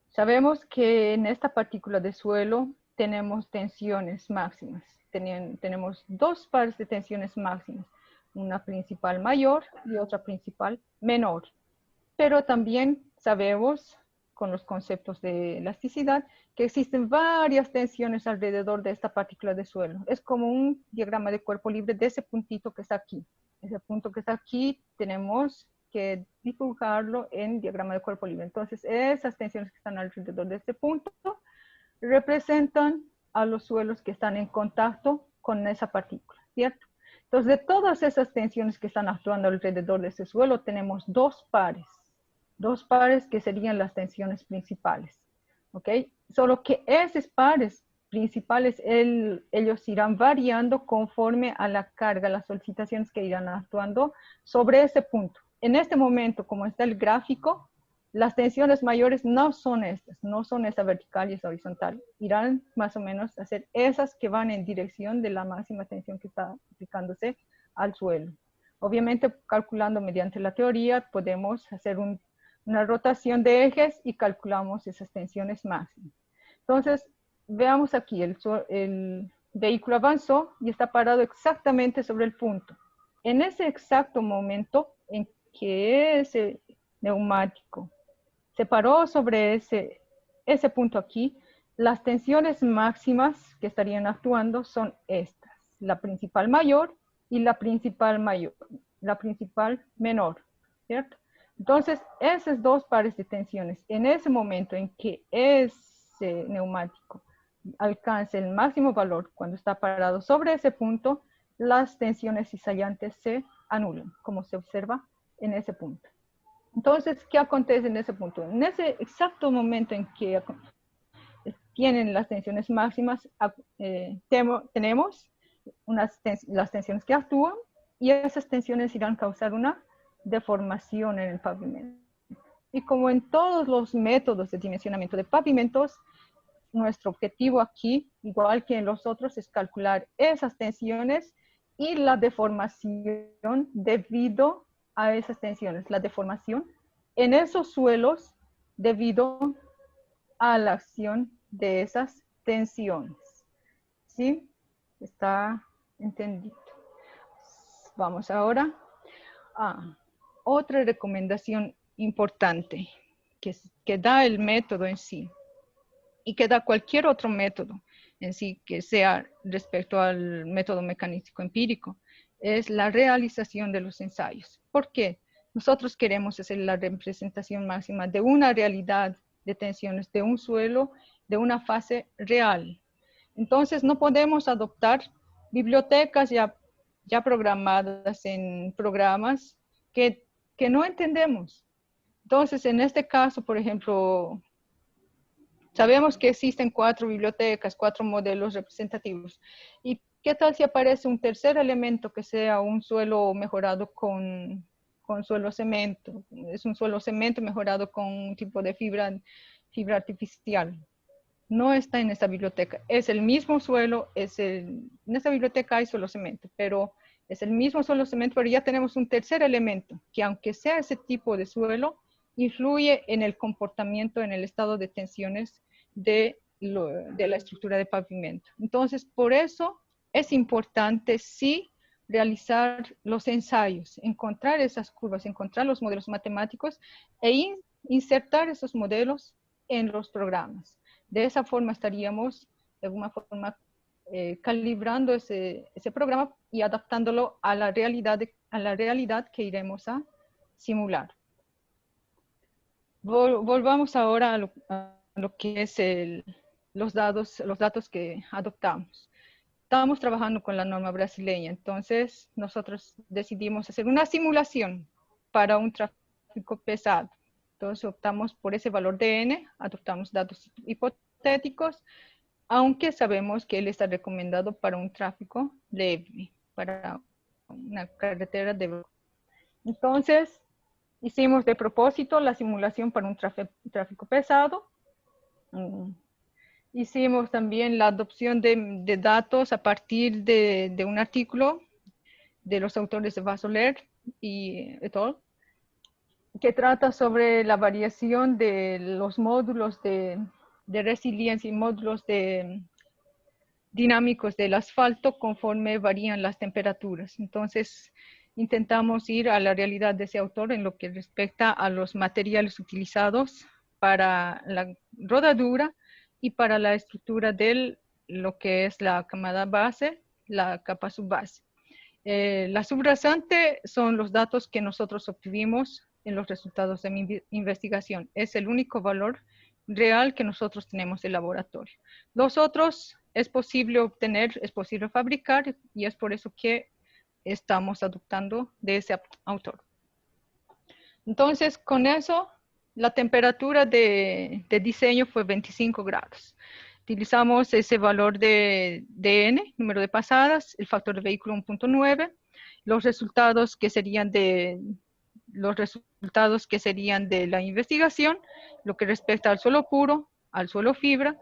Sabemos que en esta partícula de suelo tenemos tensiones máximas. Tenemos 2 pares de tensiones máximas, una principal mayor y otra principal menor. Pero también sabemos, con los conceptos de elasticidad, que existen varias tensiones alrededor de esta partícula de suelo. Es como un diagrama de cuerpo libre de ese puntito que está aquí. Ese punto que está aquí tenemos que dibujarlo en diagrama de cuerpo libre. Entonces, esas tensiones que están alrededor de este punto representan a los suelos que están en contacto con esa partícula, ¿cierto? Entonces, de todas esas tensiones que están actuando alrededor de ese suelo, tenemos 2 pares. 2 pares que serían las tensiones principales, ¿ok? Solo que esos pares principales, ellos irán variando conforme a la carga, las solicitaciones que irán actuando sobre ese punto. En este momento, como está el gráfico, las tensiones mayores no son estas, no son esa vertical y esa horizontal. Irán más o menos a ser esas que van en dirección de la máxima tensión que está aplicándose al suelo. Obviamente, calculando mediante la teoría, podemos hacer una rotación de ejes y calculamos esas tensiones máximas. Entonces, veamos aquí, el vehículo avanzó y está parado exactamente sobre el punto. En ese exacto momento en que ese neumático se paró sobre ese punto aquí, las tensiones máximas que estarían actuando son estas, la principal mayor y la principal menor, ¿cierto? Entonces, esos 2 pares de tensiones, en ese momento en que ese neumático alcance el máximo valor cuando está parado sobre ese punto, las tensiones cisallantes se anulan, como se observa en ese punto. Entonces, ¿qué acontece en ese punto? En ese exacto momento en que tienen las tensiones máximas, tenemos las tensiones que actúan, y esas tensiones irán a causar una deformación en el pavimento. Y como en todos los métodos de dimensionamiento de pavimentos, nuestro objetivo aquí, igual que en los otros, es calcular esas tensiones y la deformación debido a esas tensiones, la deformación en esos suelos debido a la acción de esas tensiones. ¿Sí? ¿Está entendido? Vamos ahora a otra recomendación importante que da el método en sí y que da cualquier otro método en sí que sea respecto al método mecanístico empírico, es la realización de los ensayos. ¿Por qué? Nosotros queremos hacer la representación máxima de una realidad de tensiones de un suelo, de una fase real. Entonces no podemos adoptar bibliotecas ya programadas en programas que no entendemos. Entonces, en este caso, por ejemplo, sabemos que existen 4 bibliotecas, 4 modelos representativos, y ¿Qué tal si aparece un tercer elemento que sea un suelo mejorado con suelo cemento? Es un suelo cemento mejorado con un tipo de fibra artificial. No está en esta biblioteca. Es el mismo suelo, en esta biblioteca hay suelo cemento, pero es el mismo suelo cemento, pero ya tenemos un tercer elemento, que aunque sea ese tipo de suelo, influye en el comportamiento, en el estado de tensiones de la estructura de pavimento. Entonces, por eso es importante sí realizar los ensayos, encontrar esas curvas, encontrar los modelos matemáticos e insertar esos modelos en los programas. De esa forma estaríamos, de alguna forma, calibrando ese programa y adaptándolo a la realidad que iremos a simular. Volvamos ahora a lo que es los datos que adoptamos. Estábamos trabajando con la norma brasileña, entonces nosotros decidimos hacer una simulación para un tráfico pesado. Entonces optamos por ese valor de n, adoptamos datos hipotéticos, aunque sabemos que él está recomendado para un tráfico leve, para una carretera de... Entonces, hicimos de propósito la simulación para un tráfico pesado. Hicimos también la adopción de datos a partir de un artículo de los autores de Vassoler y et al., que trata sobre la variación de los módulos de resiliencia y módulos dinámicos del asfalto conforme varían las temperaturas. Entonces, intentamos ir a la realidad de ese autor en lo que respecta a los materiales utilizados para la rodadura y para la estructura de lo que es la camada base, la capa subbase. La subrasante son los datos que nosotros obtuvimos en los resultados de mi investigación. Es el único valor real que nosotros tenemos en laboratorio. Los otros es posible obtener, es posible fabricar, y es por eso que estamos adoptando de ese autor. Entonces, con eso, la temperatura de diseño fue 25 grados. Utilizamos ese valor de n, número de pasadas, el factor de vehículo 1.9, los resultados que serían de la investigación, lo que respecta al suelo puro, al suelo fibra,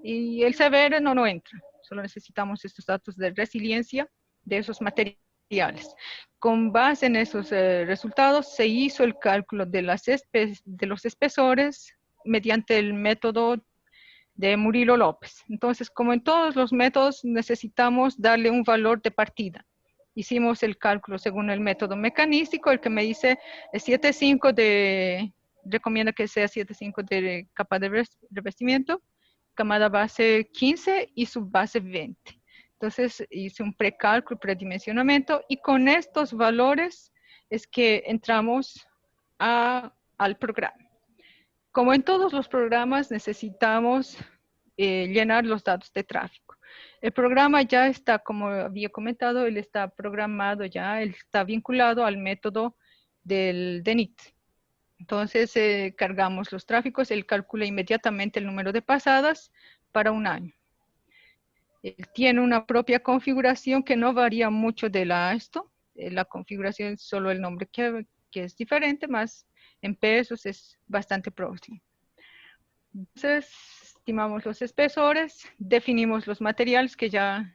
y el CBR no entra. Solo necesitamos estos datos de resiliencia de esos materiales. Con base en esos resultados, se hizo el cálculo de los espesores mediante el método de Murilo López. Entonces, como en todos los métodos, necesitamos darle un valor de partida. Hicimos el cálculo según el método mecanístico, el que me dice 7.5 recomienda que sea 7.5 de capa de revestimiento, camada base 15 y subbase 20. Entonces, hice un precálculo, predimensionamiento, y con estos valores es que entramos al programa. Como en todos los programas, necesitamos llenar los datos de tráfico. El programa ya está, como había comentado, él está programado ya, él está vinculado al método del DENIT. Entonces, cargamos los tráficos, él calcula inmediatamente el número de pasadas para un año. Él tiene una propia configuración que no varía mucho de esto. La configuración es solo el nombre que es diferente, más en pesos es bastante próximo. Entonces, estimamos los espesores, definimos los materiales que ya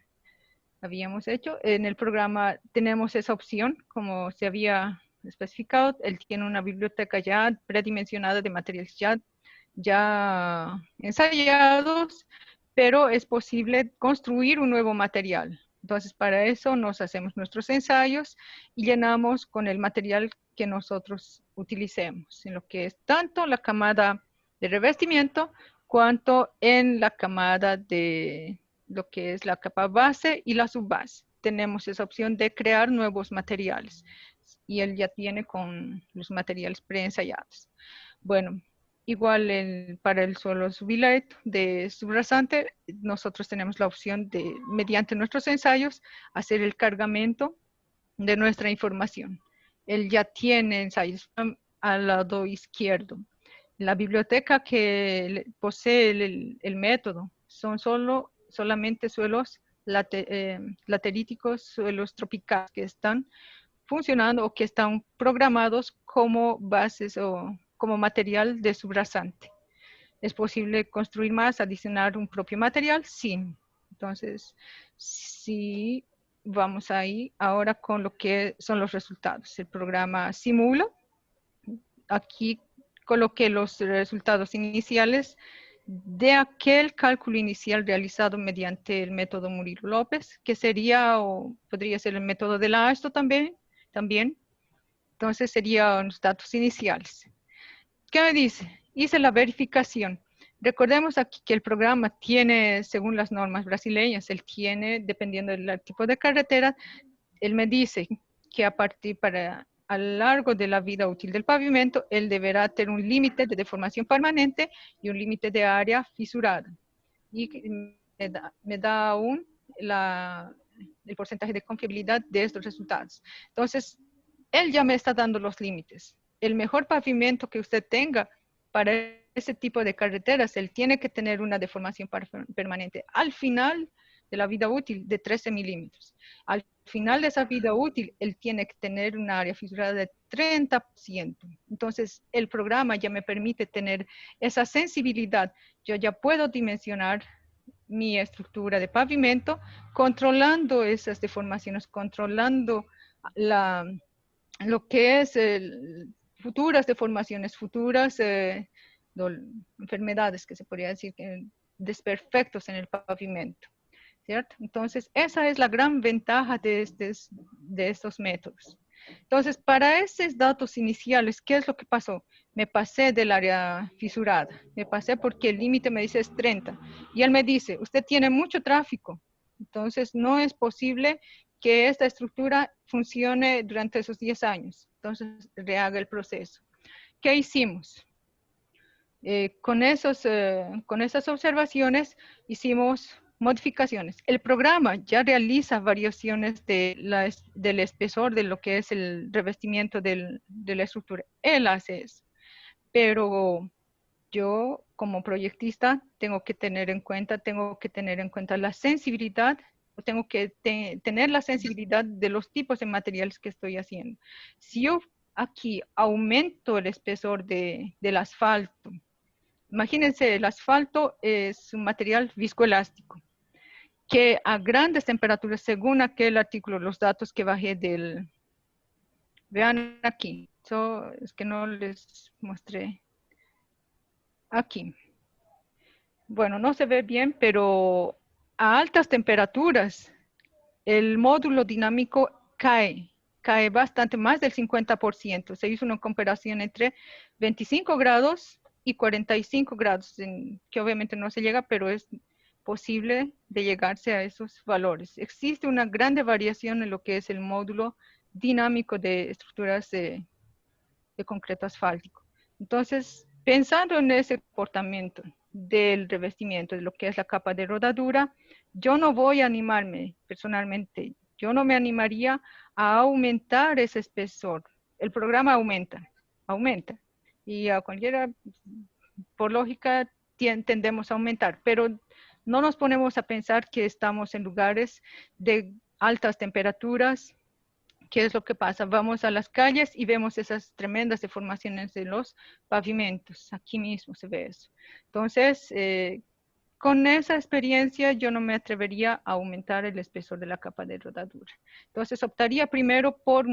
habíamos hecho. En el programa tenemos esa opción, como se había especificado. Él tiene una biblioteca ya predimensionada de materiales ya ensayados, pero es posible construir un nuevo material. Entonces, para eso nos hacemos nuestros ensayos y llenamos con el material que nosotros utilicemos, en lo que es tanto la camada de revestimiento, cuanto en la camada de lo que es la capa base y la subbase. Tenemos esa opción de crear nuevos materiales y él ya tiene con los materiales preensayados. Bueno, igual para el suelo subilate de subrasante, nosotros tenemos la opción de, mediante nuestros ensayos, hacer el cargamento de nuestra información. Él ya tiene ensayos al lado izquierdo. La biblioteca que posee el método son solamente suelos lateríticos, suelos tropicales que están funcionando o que están programados como bases o como material de subrasante. ¿Es posible construir más, adicionar un propio material? Sí. Entonces, sí, vamos ahí ahora con lo que son los resultados. El programa simula. Aquí coloqué los resultados iniciales de aquel cálculo inicial realizado mediante el método Murilo López, que sería o podría ser el método de la ASTO también. Entonces serían los datos iniciales. ¿Qué me dice? Hice la verificación. Recordemos aquí que el programa tiene, según las normas brasileñas, él tiene, dependiendo del tipo de carretera, él me dice que a partir a lo largo de la vida útil del pavimento, él deberá tener un límite de deformación permanente y un límite de área fisurada. Y me da aún el porcentaje de confiabilidad de estos resultados. Entonces, él ya me está dando los límites. El mejor pavimento que usted tenga para ese tipo de carreteras, él tiene que tener una deformación permanente al final de la vida útil de 13 milímetros. Al final de esa vida útil, él tiene que tener una área fisurada de 30%. Entonces, el programa ya me permite tener esa sensibilidad. Yo ya puedo dimensionar mi estructura de pavimento, controlando esas deformaciones, controlando lo que es futuras deformaciones, futuras enfermedades que se podría decir, desperfectos en el pavimento, ¿cierto? Entonces, esa es la gran ventaja de estos métodos. Entonces, para esos datos iniciales, ¿qué es lo que pasó? Me pasé del área fisurada, me pasé porque el límite me dice es 30, y él me dice, usted tiene mucho tráfico, entonces no es posible que esta estructura funcione durante esos 10 años. Entonces, rehaga el proceso. ¿Qué hicimos? Con esas observaciones hicimos modificaciones. El programa ya realiza variaciones del espesor de lo que es el revestimiento de la estructura. Él hace eso. Pero yo como proyectista tengo que tener en cuenta la sensibilidad, tengo que tener la sensibilidad de los tipos de materiales que estoy haciendo. Si yo aquí aumento el espesor del asfalto, imagínense, el asfalto es un material viscoelástico que a grandes temperaturas, según aquel artículo, los datos que bajé vean aquí, es que no les mostré aquí. Bueno, no se ve bien, pero a altas temperaturas el módulo dinámico cae bastante, más del 50%. Se hizo una comparación entre 25 grados y 45 grados, que obviamente no se llega, pero es posible de llegarse a esos valores. Existe una grande variación en lo que es el módulo dinámico de estructuras de concreto asfáltico. Entonces, pensando en ese comportamiento del revestimiento, de lo que es la capa de rodadura, yo no voy a animarme personalmente, yo no me animaría a aumentar ese espesor. El programa aumenta. Y a cualquiera, por lógica, tendemos a aumentar, pero no nos ponemos a pensar que estamos en lugares de altas temperaturas. ¿Qué es lo que pasa? Vamos a las calles y vemos esas tremendas deformaciones de los pavimentos. Aquí mismo se ve eso. Entonces, con esa experiencia yo no me atrevería a aumentar el espesor de la capa de rodadura. Entonces, optaría primero por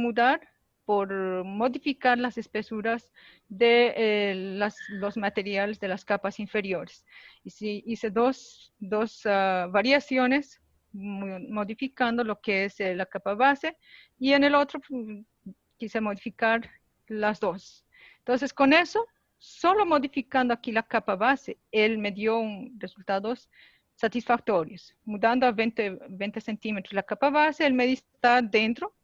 modificar las espesuras de los materiales de las capas inferiores. Y si hice dos variaciones, modificando lo que es la capa base, y en el otro quise modificar las dos. Entonces, con eso, solo modificando aquí la capa base, él me dio resultados satisfactorios. Mudando a 20 centímetros la capa base, él me dice está dentro,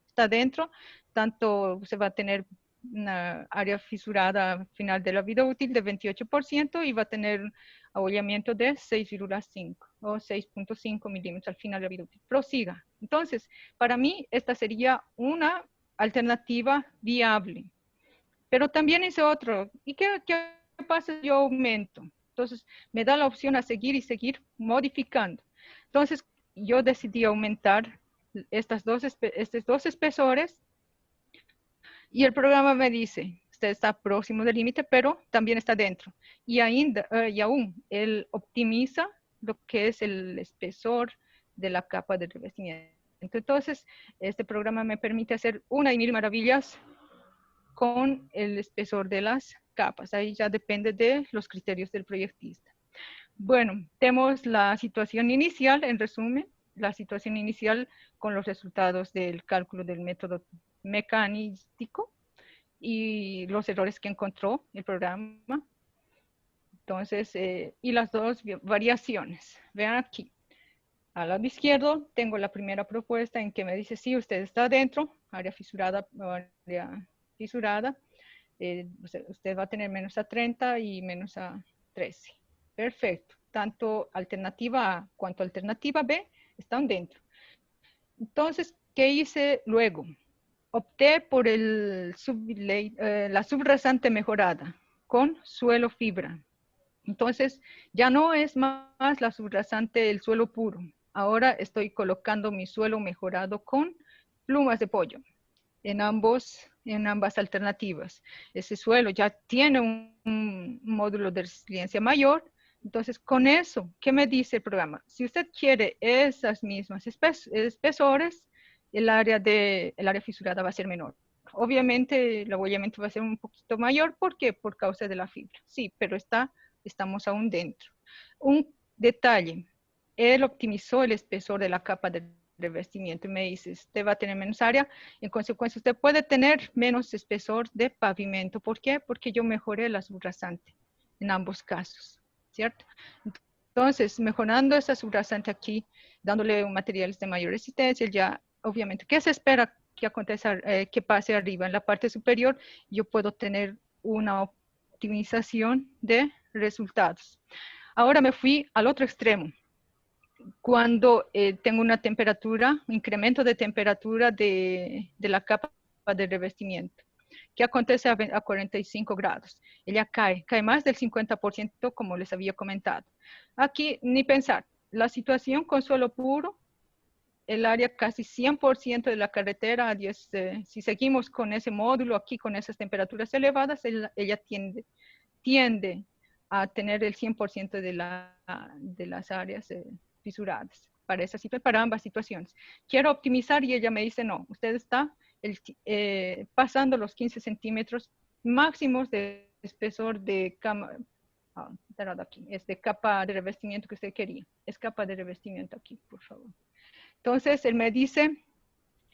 tanto se va a tener una área fisurada al final de la vida útil de 28% y va a tener abollamiento de 6,5 o 6,5 milímetros al final de la vida útil. Prosiga. Entonces, para mí, esta sería una alternativa viable. Pero también hice otro. ¿Y qué pasa si yo aumento? Entonces, me da la opción a seguir y seguir modificando. Entonces, yo decidí aumentar estos dos espesores y el programa me dice, usted está próximo del límite, pero también está dentro. Y aún él optimiza lo que es el espesor de la capa de revestimiento. Entonces, este programa me permite hacer una y mil maravillas con el espesor de las capas. Ahí ya depende de los criterios del proyectista. Bueno, tenemos la situación inicial, en resumen, la situación inicial con los resultados del cálculo del método mecanístico y los errores que encontró el programa. Entonces, y las dos variaciones. Vean aquí. Al lado izquierdo tengo la primera propuesta en que me dice, sí, usted está dentro, área fisurada, usted va a tener menos a 30 y menos a 13. Perfecto. Tanto alternativa A cuanto alternativa B están dentro. Entonces, ¿qué hice luego? Opté por la subrasante mejorada con suelo fibra. Entonces, ya no es más la subrasante del suelo puro. Ahora estoy colocando mi suelo mejorado con plumas de pollo en ambas alternativas. Ese suelo ya tiene un módulo de resiliencia mayor. Entonces, con eso, ¿qué me dice el programa? Si usted quiere esas mismas espesores, el área fisurada va a ser menor. Obviamente, el abollamiento va a ser un poquito mayor. ¿Por qué? Por causa de la fibra. Sí, pero estamos aún dentro. Un detalle, él optimizó el espesor de la capa de revestimiento y me dice, usted va a tener menos área, en consecuencia usted puede tener menos espesor de pavimento. ¿Por qué? Porque yo mejoré la subrasante en ambos casos, ¿cierto? Entonces, mejorando esa subrasante aquí, dándole materiales de mayor resistencia, ya obviamente, ¿qué se espera que acontezca, que pase arriba? En la parte superior, yo puedo tener una optimización de resultados. Ahora me fui al otro extremo. Cuando tengo una temperatura, un incremento de temperatura de la capa de revestimiento. ¿Qué acontece a 45 grados? Ella cae más del 50%, como les había comentado. Aquí, ni pensar, la situación con suelo puro, el área casi 100% de la carretera, si seguimos con ese módulo aquí, con esas temperaturas elevadas, ella tiende a tener el 100% de las áreas fisuradas para ambas situaciones. Quiero optimizar y ella me dice, no, usted está pasando los 15 centímetros máximos de espesor de aquí, es de capa de revestimiento que usted quería. Es capa de revestimiento aquí, por favor. Entonces, él me dice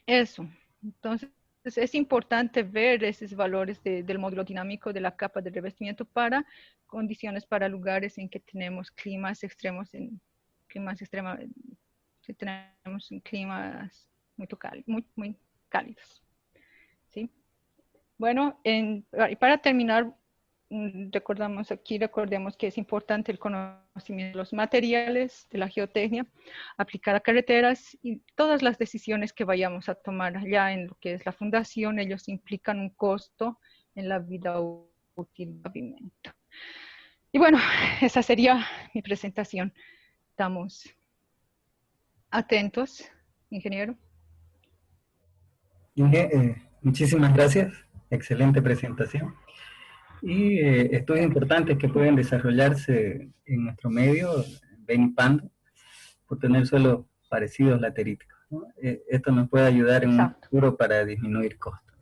eso. Entonces, es importante ver esos valores del módulo dinámico de la capa de revestimiento para condiciones, para lugares en que tenemos climas extremos, tenemos climas muy cálidos. ¿Sí? Bueno, y para terminar, recordemos que es importante el conocimiento de los materiales, de la geotecnia, aplicar a carreteras y todas las decisiones que vayamos a tomar allá en lo que es la fundación, ellos implican un costo en la vida útil del pavimento. Y bueno, esa sería mi presentación. Estamos atentos, ingeniero. Muchísimas gracias, excelente presentación. Y estudios importantes que pueden desarrollarse en nuestro medio, beneficiando por tener suelos parecidos lateríticos, ¿no? Esto nos puede ayudar en un futuro para disminuir costos.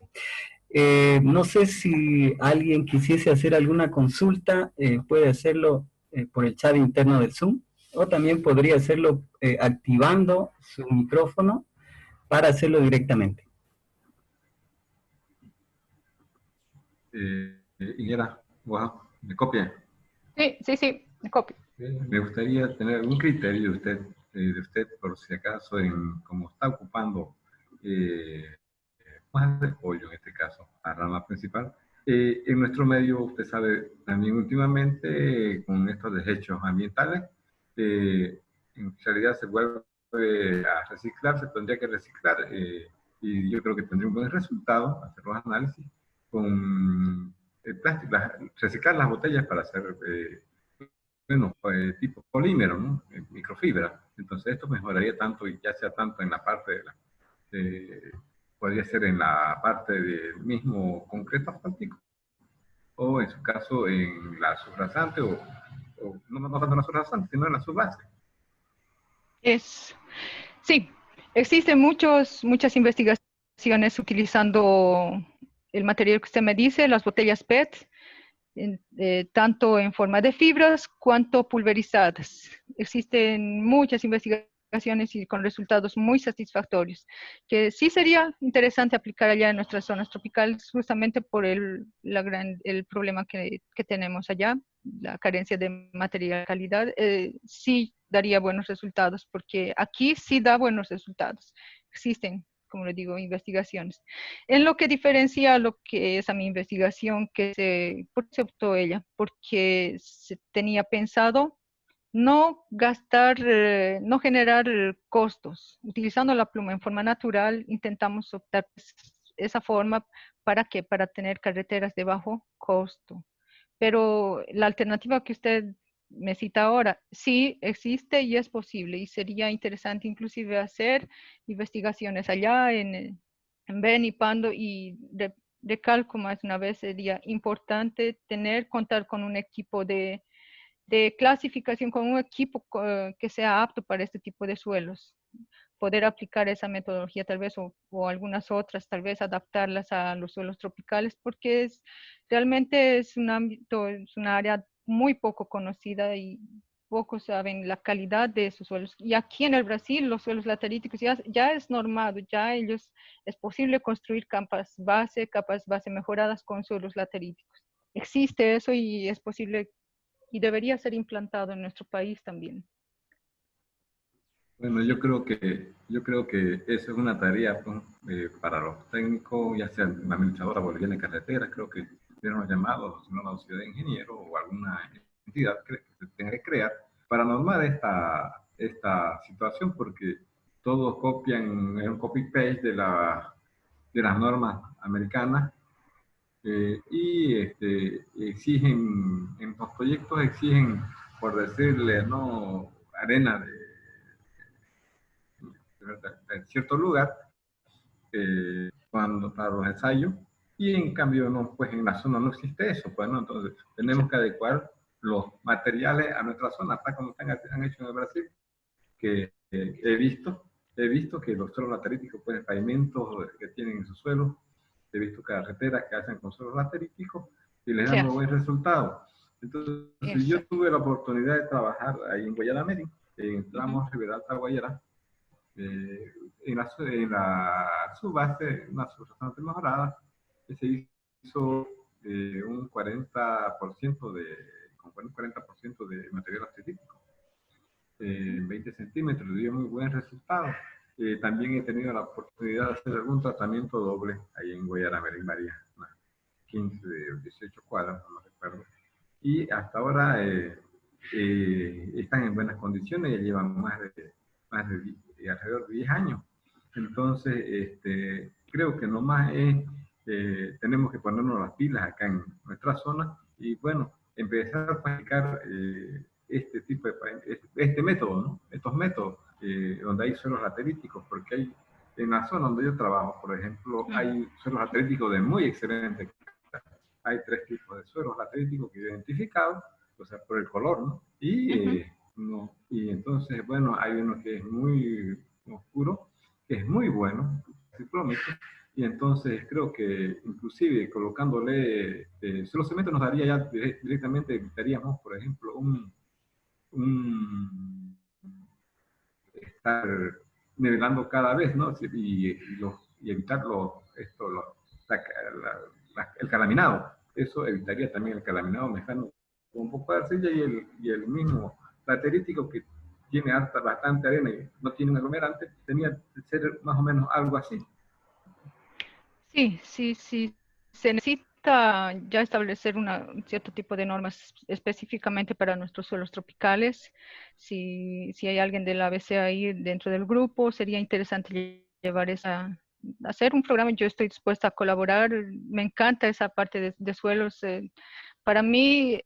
No sé si alguien quisiese hacer alguna consulta, puede hacerlo por el chat interno del Zoom, o también podría hacerlo activando su micrófono para hacerlo directamente. Higuera, wow, ¿me copia? Sí, me copio. Me gustaría tener un criterio de usted por si acaso, como está ocupando más de pollo en este caso, la rama principal. En nuestro medio, usted sabe, también últimamente con estos desechos ambientales, en realidad se vuelve a reciclar, se tendría que reciclar, y yo creo que tendría un buen resultado hacer los análisis con el plástico, reciclar las botellas para hacer tipo polímero, ¿no? Microfibra. Entonces esto mejoraría tanto, y ya sea tanto en la parte podría ser en la parte del mismo concreto asfáltico, o en su caso en la subrasante, o no tanto en la subrasante, sino en la subbase. Sí, existen muchas investigaciones utilizando el material que usted me dice, las botellas PET, tanto en forma de fibras cuanto pulverizadas. Existen muchas investigaciones y con resultados muy satisfactorios, que sí sería interesante aplicar allá en nuestras zonas tropicales, justamente por el problema que tenemos allá, la carencia de material de calidad. Sí daría buenos resultados, porque aquí sí da buenos resultados. Existen, como les digo, investigaciones. En lo que diferencia lo que es a mi investigación, ¿por qué se optó ella? Porque se tenía pensado no gastar, no generar costos. Utilizando la pluma en forma natural, intentamos optar esa forma. ¿Para qué? Para tener carreteras de bajo costo. Pero la alternativa que usted me cita ahora, sí existe y es posible, y sería interesante inclusive hacer investigaciones allá en Beni, Pando, y recalco más una vez, sería importante contar con un equipo de clasificación, con un equipo que sea apto para este tipo de suelos, poder aplicar esa metodología tal vez, o algunas otras, tal vez adaptarlas a los suelos tropicales, porque realmente es un ámbito, es una área muy poco conocida y pocos saben la calidad de esos suelos. Y aquí en el Brasil los suelos lateríticos ya es normado, es posible construir capas base mejoradas con suelos lateríticos. Existe eso y es posible y debería ser implantado en nuestro país también. Bueno, yo creo que eso es una tarea, pues, para los técnicos, ya sea la administradora boliviana de carreteras, creo que tienen los llamados, si no la sociedad de ingenieros o alguna entidad que se tenga que crear para normar esta situación, porque todos copian, es un copy-paste de las normas americanas, exigen, en los proyectos exigen, por decirle, no, arena de cierto lugar, para los ensayos, y en cambio no, pues en la zona no existe eso, pues, ¿no? Entonces tenemos que adecuar los materiales a nuestra zona, tal como han hecho en el Brasil, que he visto que los suelos lateríticos, pues pavimentos que tienen en su suelo, he visto carreteras que hacen con suelos lateríticos y les dan un buen resultado. Entonces yo tuve la oportunidad de trabajar ahí en Guayana Meri, en tramos Ribera Alta Guayana, en la subbase, una subbase mejorada, que se hizo un 40% con un 40% de material laterítico, 20 centímetros, dio muy buen resultado. También he tenido la oportunidad de hacer algún tratamiento doble ahí en Guayana María, 15 o 18 cuadras, no me recuerdo. Y hasta ahora están en buenas condiciones, ya llevan alrededor de 10 años. Entonces, creo que nomás tenemos que ponernos las pilas acá en nuestra zona y, bueno, empezar a practicar este método, ¿no? Estos métodos donde hay suelos lateríticos, porque hay en la zona donde yo trabajo, por ejemplo, hay suelos lateríticos de muy excelente calidad. Hay 3 tipos de suelos lateríticos que he identificado, o sea, por el color, ¿no? Y entonces, bueno, hay uno que es muy oscuro, que es muy bueno, y entonces creo que inclusive colocándole solo cemento nos daría ya directamente, evitaríamos, por ejemplo, estar nivelando cada vez, ¿no? Y evitar el calaminado. Eso evitaría también el calaminado mecánico con un poco de arcilla y el mismo laterítico que tiene bastante arena y no tiene un aglomerante, tenía que ser más o menos algo así. Sí. Se necesita ya establecer un cierto tipo de normas específicamente para nuestros suelos tropicales. Si hay alguien de la ABC ahí dentro del grupo, sería interesante hacer un programa. Yo estoy dispuesta a colaborar. Me encanta esa parte de suelos. Para mí,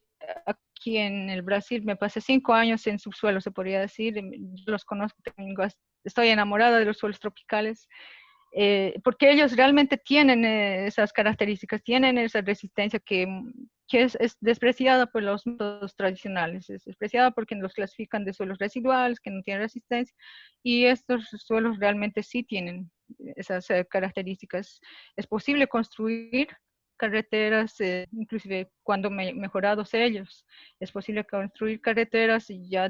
aquí en el Brasil, me pasé 5 años en subsuelo, se podría decir, yo los conozco, estoy enamorada de los suelos tropicales, porque ellos realmente tienen esas características, tienen esa resistencia que es despreciada por los métodos tradicionales, es despreciada porque los clasifican de suelos residuales, que no tienen resistencia, y estos suelos realmente sí tienen esas características. Es posible construir carreteras, inclusive cuando mejorados ellos, es posible construir carreteras ya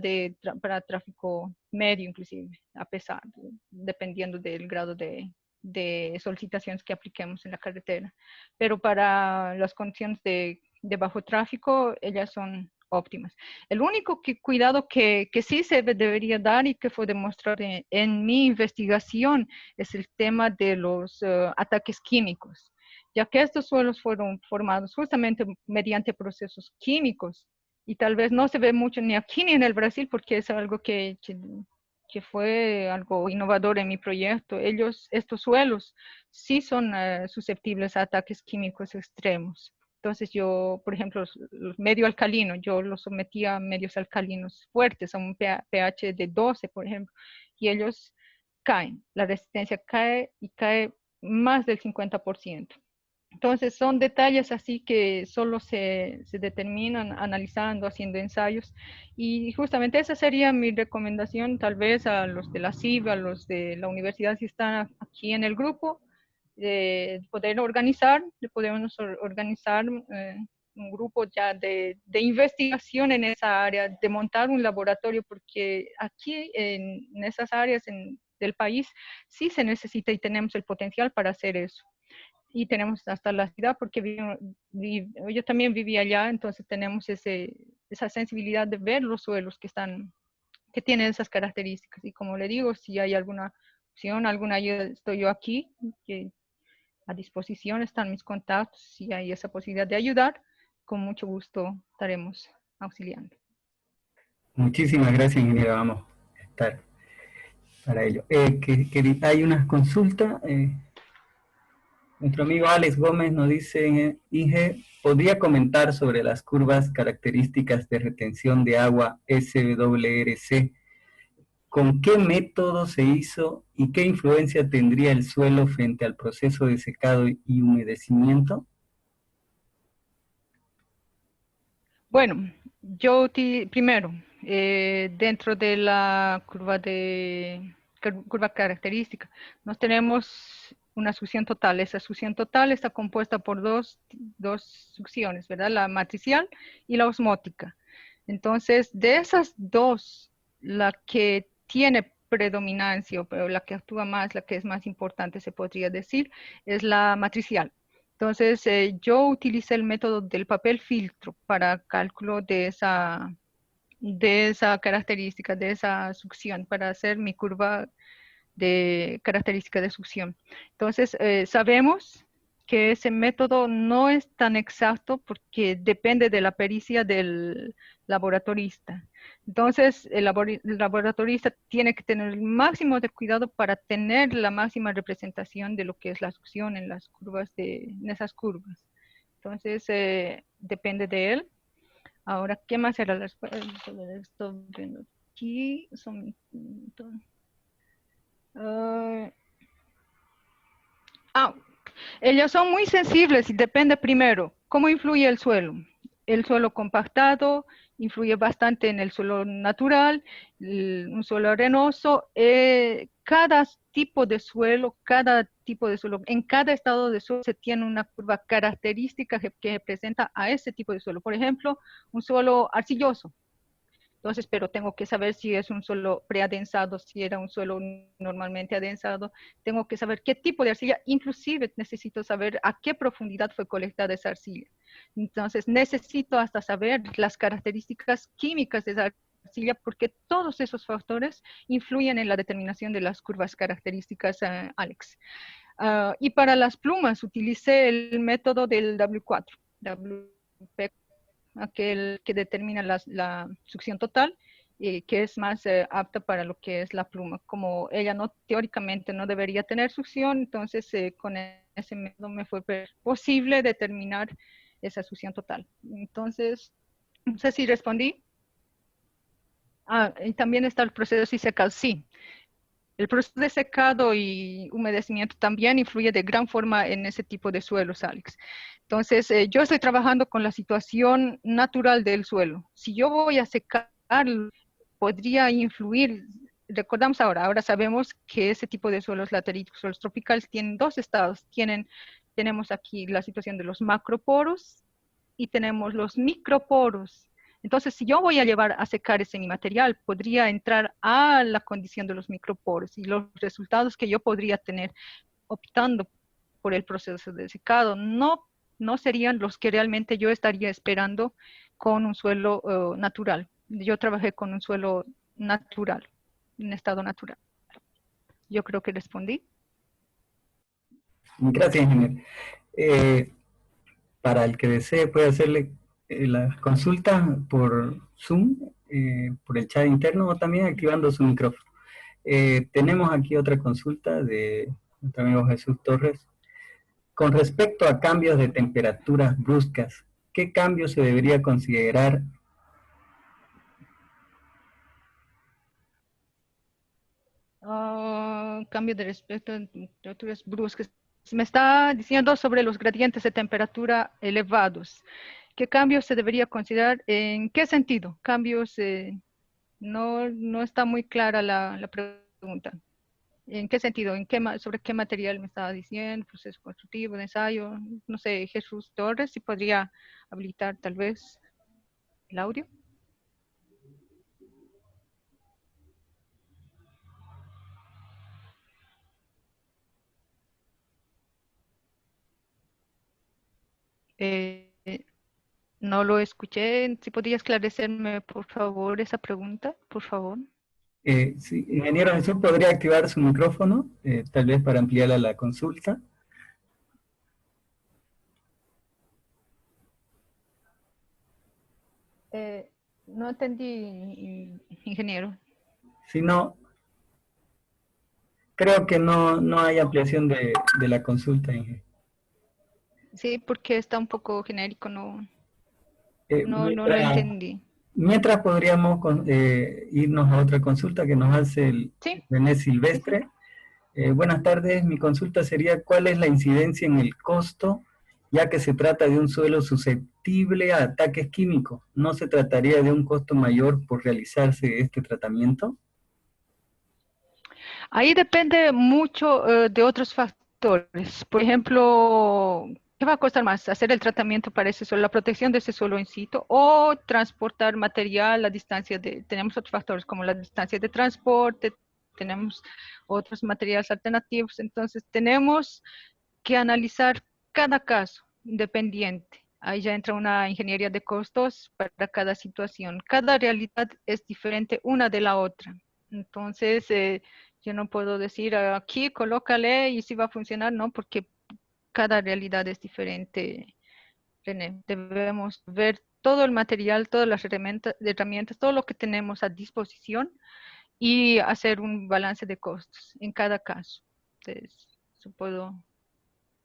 para tráfico medio, inclusive, a pesar, dependiendo del grado de solicitaciones que apliquemos en la carretera. Pero para las condiciones de bajo tráfico, ellas son óptimas. El único cuidado que sí se debería dar y que fue demostrado en mi investigación es el tema de los ataques químicos, ya que estos suelos fueron formados justamente mediante procesos químicos y tal vez no se ve mucho ni aquí ni en el Brasil porque es algo que fue algo innovador en mi proyecto. Estos suelos sí son susceptibles a ataques químicos extremos. Entonces yo, por ejemplo, los medio alcalino, yo los sometía a medios alcalinos fuertes, a un pH de 12, por ejemplo, y ellos caen. La resistencia cae y cae más del 50%. Entonces son detalles así que solo se determinan analizando, haciendo ensayos, y justamente esa sería mi recomendación tal vez a los de la CIB, a los de la universidad si están aquí en el grupo, de poder podemos organizar un grupo ya de investigación en esa área, de montar un laboratorio, porque aquí en esas áreas del país sí se necesita y tenemos el potencial para hacer eso. Y tenemos hasta la ciudad, porque yo también viví allá, entonces tenemos esa sensibilidad de ver los suelos que tienen esas características. Y como le digo, si hay alguna opción, alguna ayuda, estoy yo aquí, que a disposición están mis contactos, si hay esa posibilidad de ayudar, con mucho gusto estaremos auxiliando. Muchísimas gracias, ingeniera. Vamos a estar para ello. Hay unas consultas. Nuestro amigo Alex Gómez nos dice, Inge, ¿podría comentar sobre las curvas características de retención de agua SWRC? ¿Con qué método se hizo y qué influencia tendría el suelo frente al proceso de secado y humedecimiento? Bueno, yo primero, dentro de la curva característica, nos tenemos una succión total. Esa succión total está compuesta por dos succiones, ¿verdad? La matricial y la osmótica. Entonces, de esas dos, la que tiene predominancia, pero la que actúa más, la que es más importante, se podría decir, es la matricial. Entonces, yo utilicé el método del papel filtro para cálculo de esa característica, de esa succión, para hacer mi curva de característica de succión. Entonces, sabemos que ese método no es tan exacto porque depende de la pericia del laboratorista. Entonces, el laboratorista tiene que tener el máximo de cuidado para tener la máxima representación de lo que es la succión en las curvas en esas curvas. Entonces, depende de él. Ahora, ¿qué más era la respuesta? Estoy viendo aquí. Ellos son muy sensibles y depende primero cómo influye el suelo. El suelo compactado influye bastante en el suelo natural, un suelo arenoso. Cada tipo de suelo, en cada estado de suelo se tiene una curva característica que representa a ese tipo de suelo. Por ejemplo, un suelo arcilloso. Entonces, pero tengo que saber si es un suelo preadensado, si era un suelo normalmente adensado. Tengo que saber qué tipo de arcilla, inclusive necesito saber a qué profundidad fue colectada esa arcilla. Entonces, necesito hasta saber las características químicas de esa arcilla, porque todos esos factores influyen en la determinación de las curvas características, Alex. Y para las plumas utilicé el método del W4, WP, aquel que determina la succión total, que es más apta para lo que es la pluma. Como ella teóricamente no debería tener succión, entonces con ese método me fue posible determinar esa succión total. Entonces, No sé si respondí. Y también está el proceso de secado. Sí, el proceso de secado y humedecimiento también influye de gran forma en ese tipo de suelos, Alex. Entonces, yo estoy trabajando con la situación natural del suelo. Si yo voy a secar, podría influir. Recordamos ahora sabemos que ese tipo de suelos lateríticos, suelos tropicales, tienen dos estados. Tenemos aquí la situación de los macroporos y tenemos los microporos. Entonces, si yo voy a llevar a secar ese mi material, podría entrar a la condición de los microporos y los resultados que yo podría tener optando por el proceso de secado no serían los que realmente yo estaría esperando con un suelo natural. Yo trabajé con un suelo natural, en estado natural. Yo creo que respondí. Gracias, ingeniero. Para el que desee puede hacerle la consulta por Zoom, por el chat interno o también activando su micrófono. Tenemos aquí otra consulta de nuestro amigo Jesús Torres. Con respecto a cambios de temperaturas bruscas, ¿qué cambios se debería considerar? Cambio de respecto a temperaturas bruscas. Me está diciendo sobre los gradientes de temperatura elevados. ¿Qué cambios se debería considerar? ¿En qué sentido? Cambios, no está muy clara la pregunta. ¿En qué sentido? ¿Sobre qué material me estaba diciendo? ¿Proceso constructivo, de ensayo? No sé, Jesús Torres, si podría habilitar tal vez el audio. No lo escuché. Si podría esclarecerme, por favor, esa pregunta, por favor. Sí, ingeniero Jesús, ¿podría activar su micrófono, tal vez para ampliar la consulta? No entendí, ingeniero. Si no, creo que no hay ampliación de la consulta, ingeniero. Sí, porque está un poco genérico, no lo Mientras, entendí. mientras podríamos irnos a otra consulta que nos hace el Sí, René sí, sí. Silvestre. Buenas tardes, mi consulta sería ¿cuál es la incidencia en el costo, ya que se trata de un suelo susceptible a ataques químicos? ¿No se trataría de un costo mayor por realizarse este tratamiento? Ahí depende mucho de otros factores. Por ejemplo, ¿qué va a costar más? ¿Hacer el tratamiento para ese suelo, la protección de ese suelo in situ o transportar material, la distancia tenemos otros factores como la distancia de transporte, tenemos otros materiales alternativos. Entonces, tenemos que analizar cada caso independiente. Ahí ya entra una ingeniería de costos para cada situación. Cada realidad es diferente una de la otra. Entonces, yo no puedo decir aquí colócale y si va a funcionar, no, porque cada realidad es diferente, René. Debemos ver todo el material, todas las herramientas, todo lo que tenemos a disposición y hacer un balance de costos en cada caso. Entonces,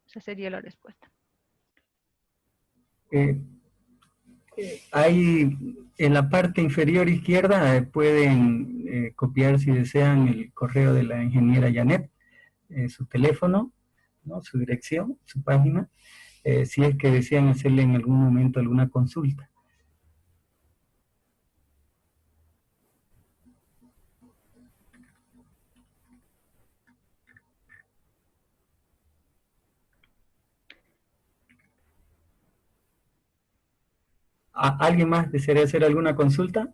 esa sería la respuesta. Eh, Ahí en la parte inferior izquierda pueden copiar si desean el correo de la ingeniera Janet, su teléfono, ¿no? Su dirección, su página, si es que desean hacerle en algún momento alguna consulta. ¿Alguien más desearía hacer alguna consulta?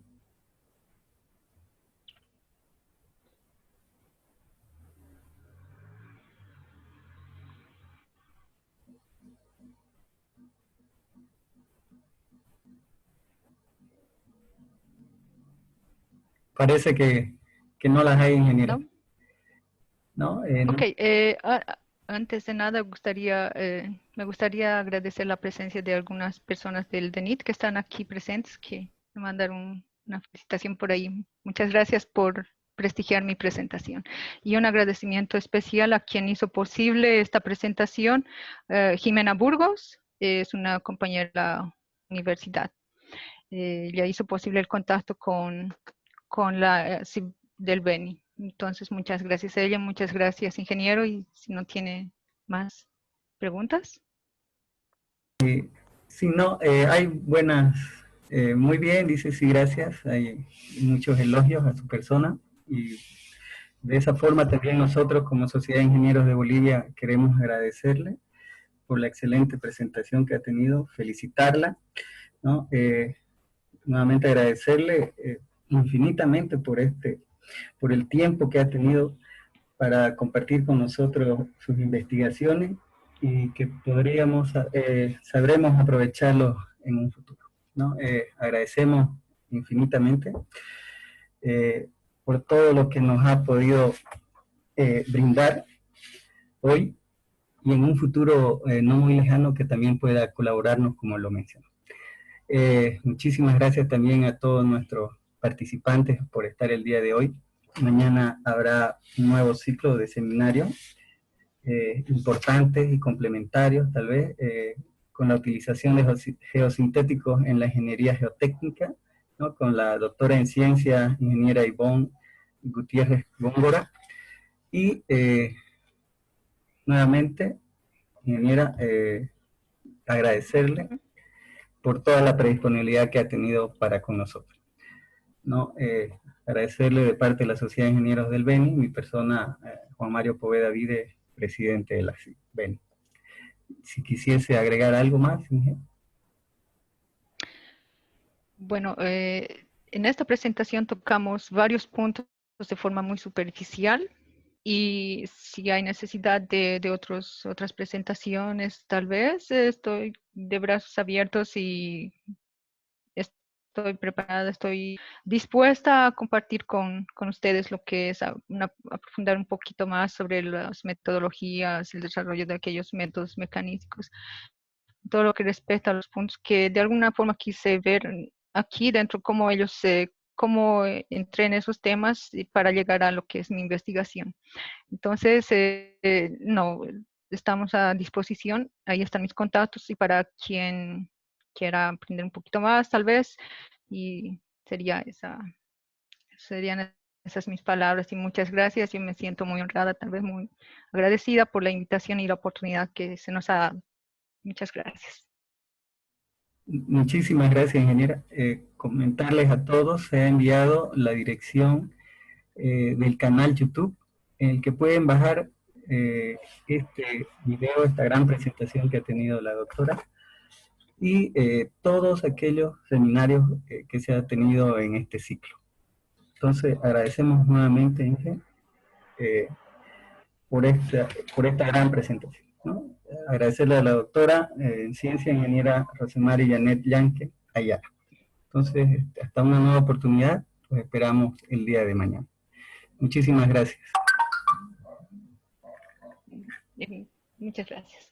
Parece que no las hay, ingeniera. ¿No? ¿No? Ok, antes de nada me gustaría agradecer la presencia de algunas personas del DENIT que están aquí presentes, que me mandaron una felicitación por ahí. Muchas gracias por prestigiar mi presentación. Y un agradecimiento especial a quien hizo posible esta presentación, Jimena Burgos, es una compañera de la universidad. ya hizo posible el contacto con la del Beni. Entonces, muchas gracias a ella, muchas gracias, ingeniero, y si no tiene más preguntas. Si no, hay buenas, muy bien, dice sí, gracias, hay muchos elogios a su persona, y de esa forma también nosotros como Sociedad de Ingenieros de Bolivia queremos agradecerle por la excelente presentación que ha tenido, felicitarla, ¿no? Nuevamente agradecerle infinitamente por el tiempo que ha tenido para compartir con nosotros sus investigaciones y que sabremos aprovecharlos en un futuro, ¿no? Agradecemos infinitamente por todo lo que nos ha podido brindar hoy y en un futuro no muy lejano que también pueda colaborarnos como lo mencionó. Muchísimas gracias también a todos nuestros participantes por estar el día de hoy. Mañana habrá un nuevo ciclo de seminarios importantes y complementarios, tal vez, con la utilización de geosintéticos en la ingeniería geotécnica, ¿no? Con la doctora en ciencia, ingeniera Ivonne Gutiérrez Góngora. Y nuevamente, ingeniera, agradecerle por toda la predisponibilidad que ha tenido para con nosotros, ¿no? Agradecerle de parte de la Sociedad de Ingenieros del Beni, mi persona, Juan Mario Poveda Vide, presidente de la Beni. Si quisiese agregar algo más, ingeniero. Bueno, en esta presentación tocamos varios puntos de forma muy superficial, y si hay necesidad de otras presentaciones, tal vez estoy de brazos abiertos y estoy preparada, estoy dispuesta a compartir con ustedes lo que es aprofundar un poquito más sobre las metodologías, el desarrollo de aquellos métodos mecanísticos, todo lo que respecta a los puntos que de alguna forma quise ver aquí dentro, cómo cómo entré en esos temas para llegar a lo que es mi investigación. Entonces, no, estamos a disposición, ahí están mis contactos, y para quien quiera aprender un poquito más, tal vez, y serían esas mis palabras, y muchas gracias. Yo me siento muy honrada, tal vez muy agradecida por la invitación y la oportunidad que se nos ha dado. Muchas gracias. Muchísimas gracias, ingeniera. Comentarles a todos, se ha enviado la dirección del canal YouTube, en el que pueden bajar este video, esta gran presentación que ha tenido la doctora, y todos aquellos seminarios que se ha tenido en este ciclo. Entonces, agradecemos nuevamente, Inge, por esta gran presentación, ¿no? Agradecerle a la doctora en ciencia, ingeniera Rosemary Janet Yanque Ayala. Entonces, hasta una nueva oportunidad, pues esperamos el día de mañana. Muchísimas gracias. Muchas gracias.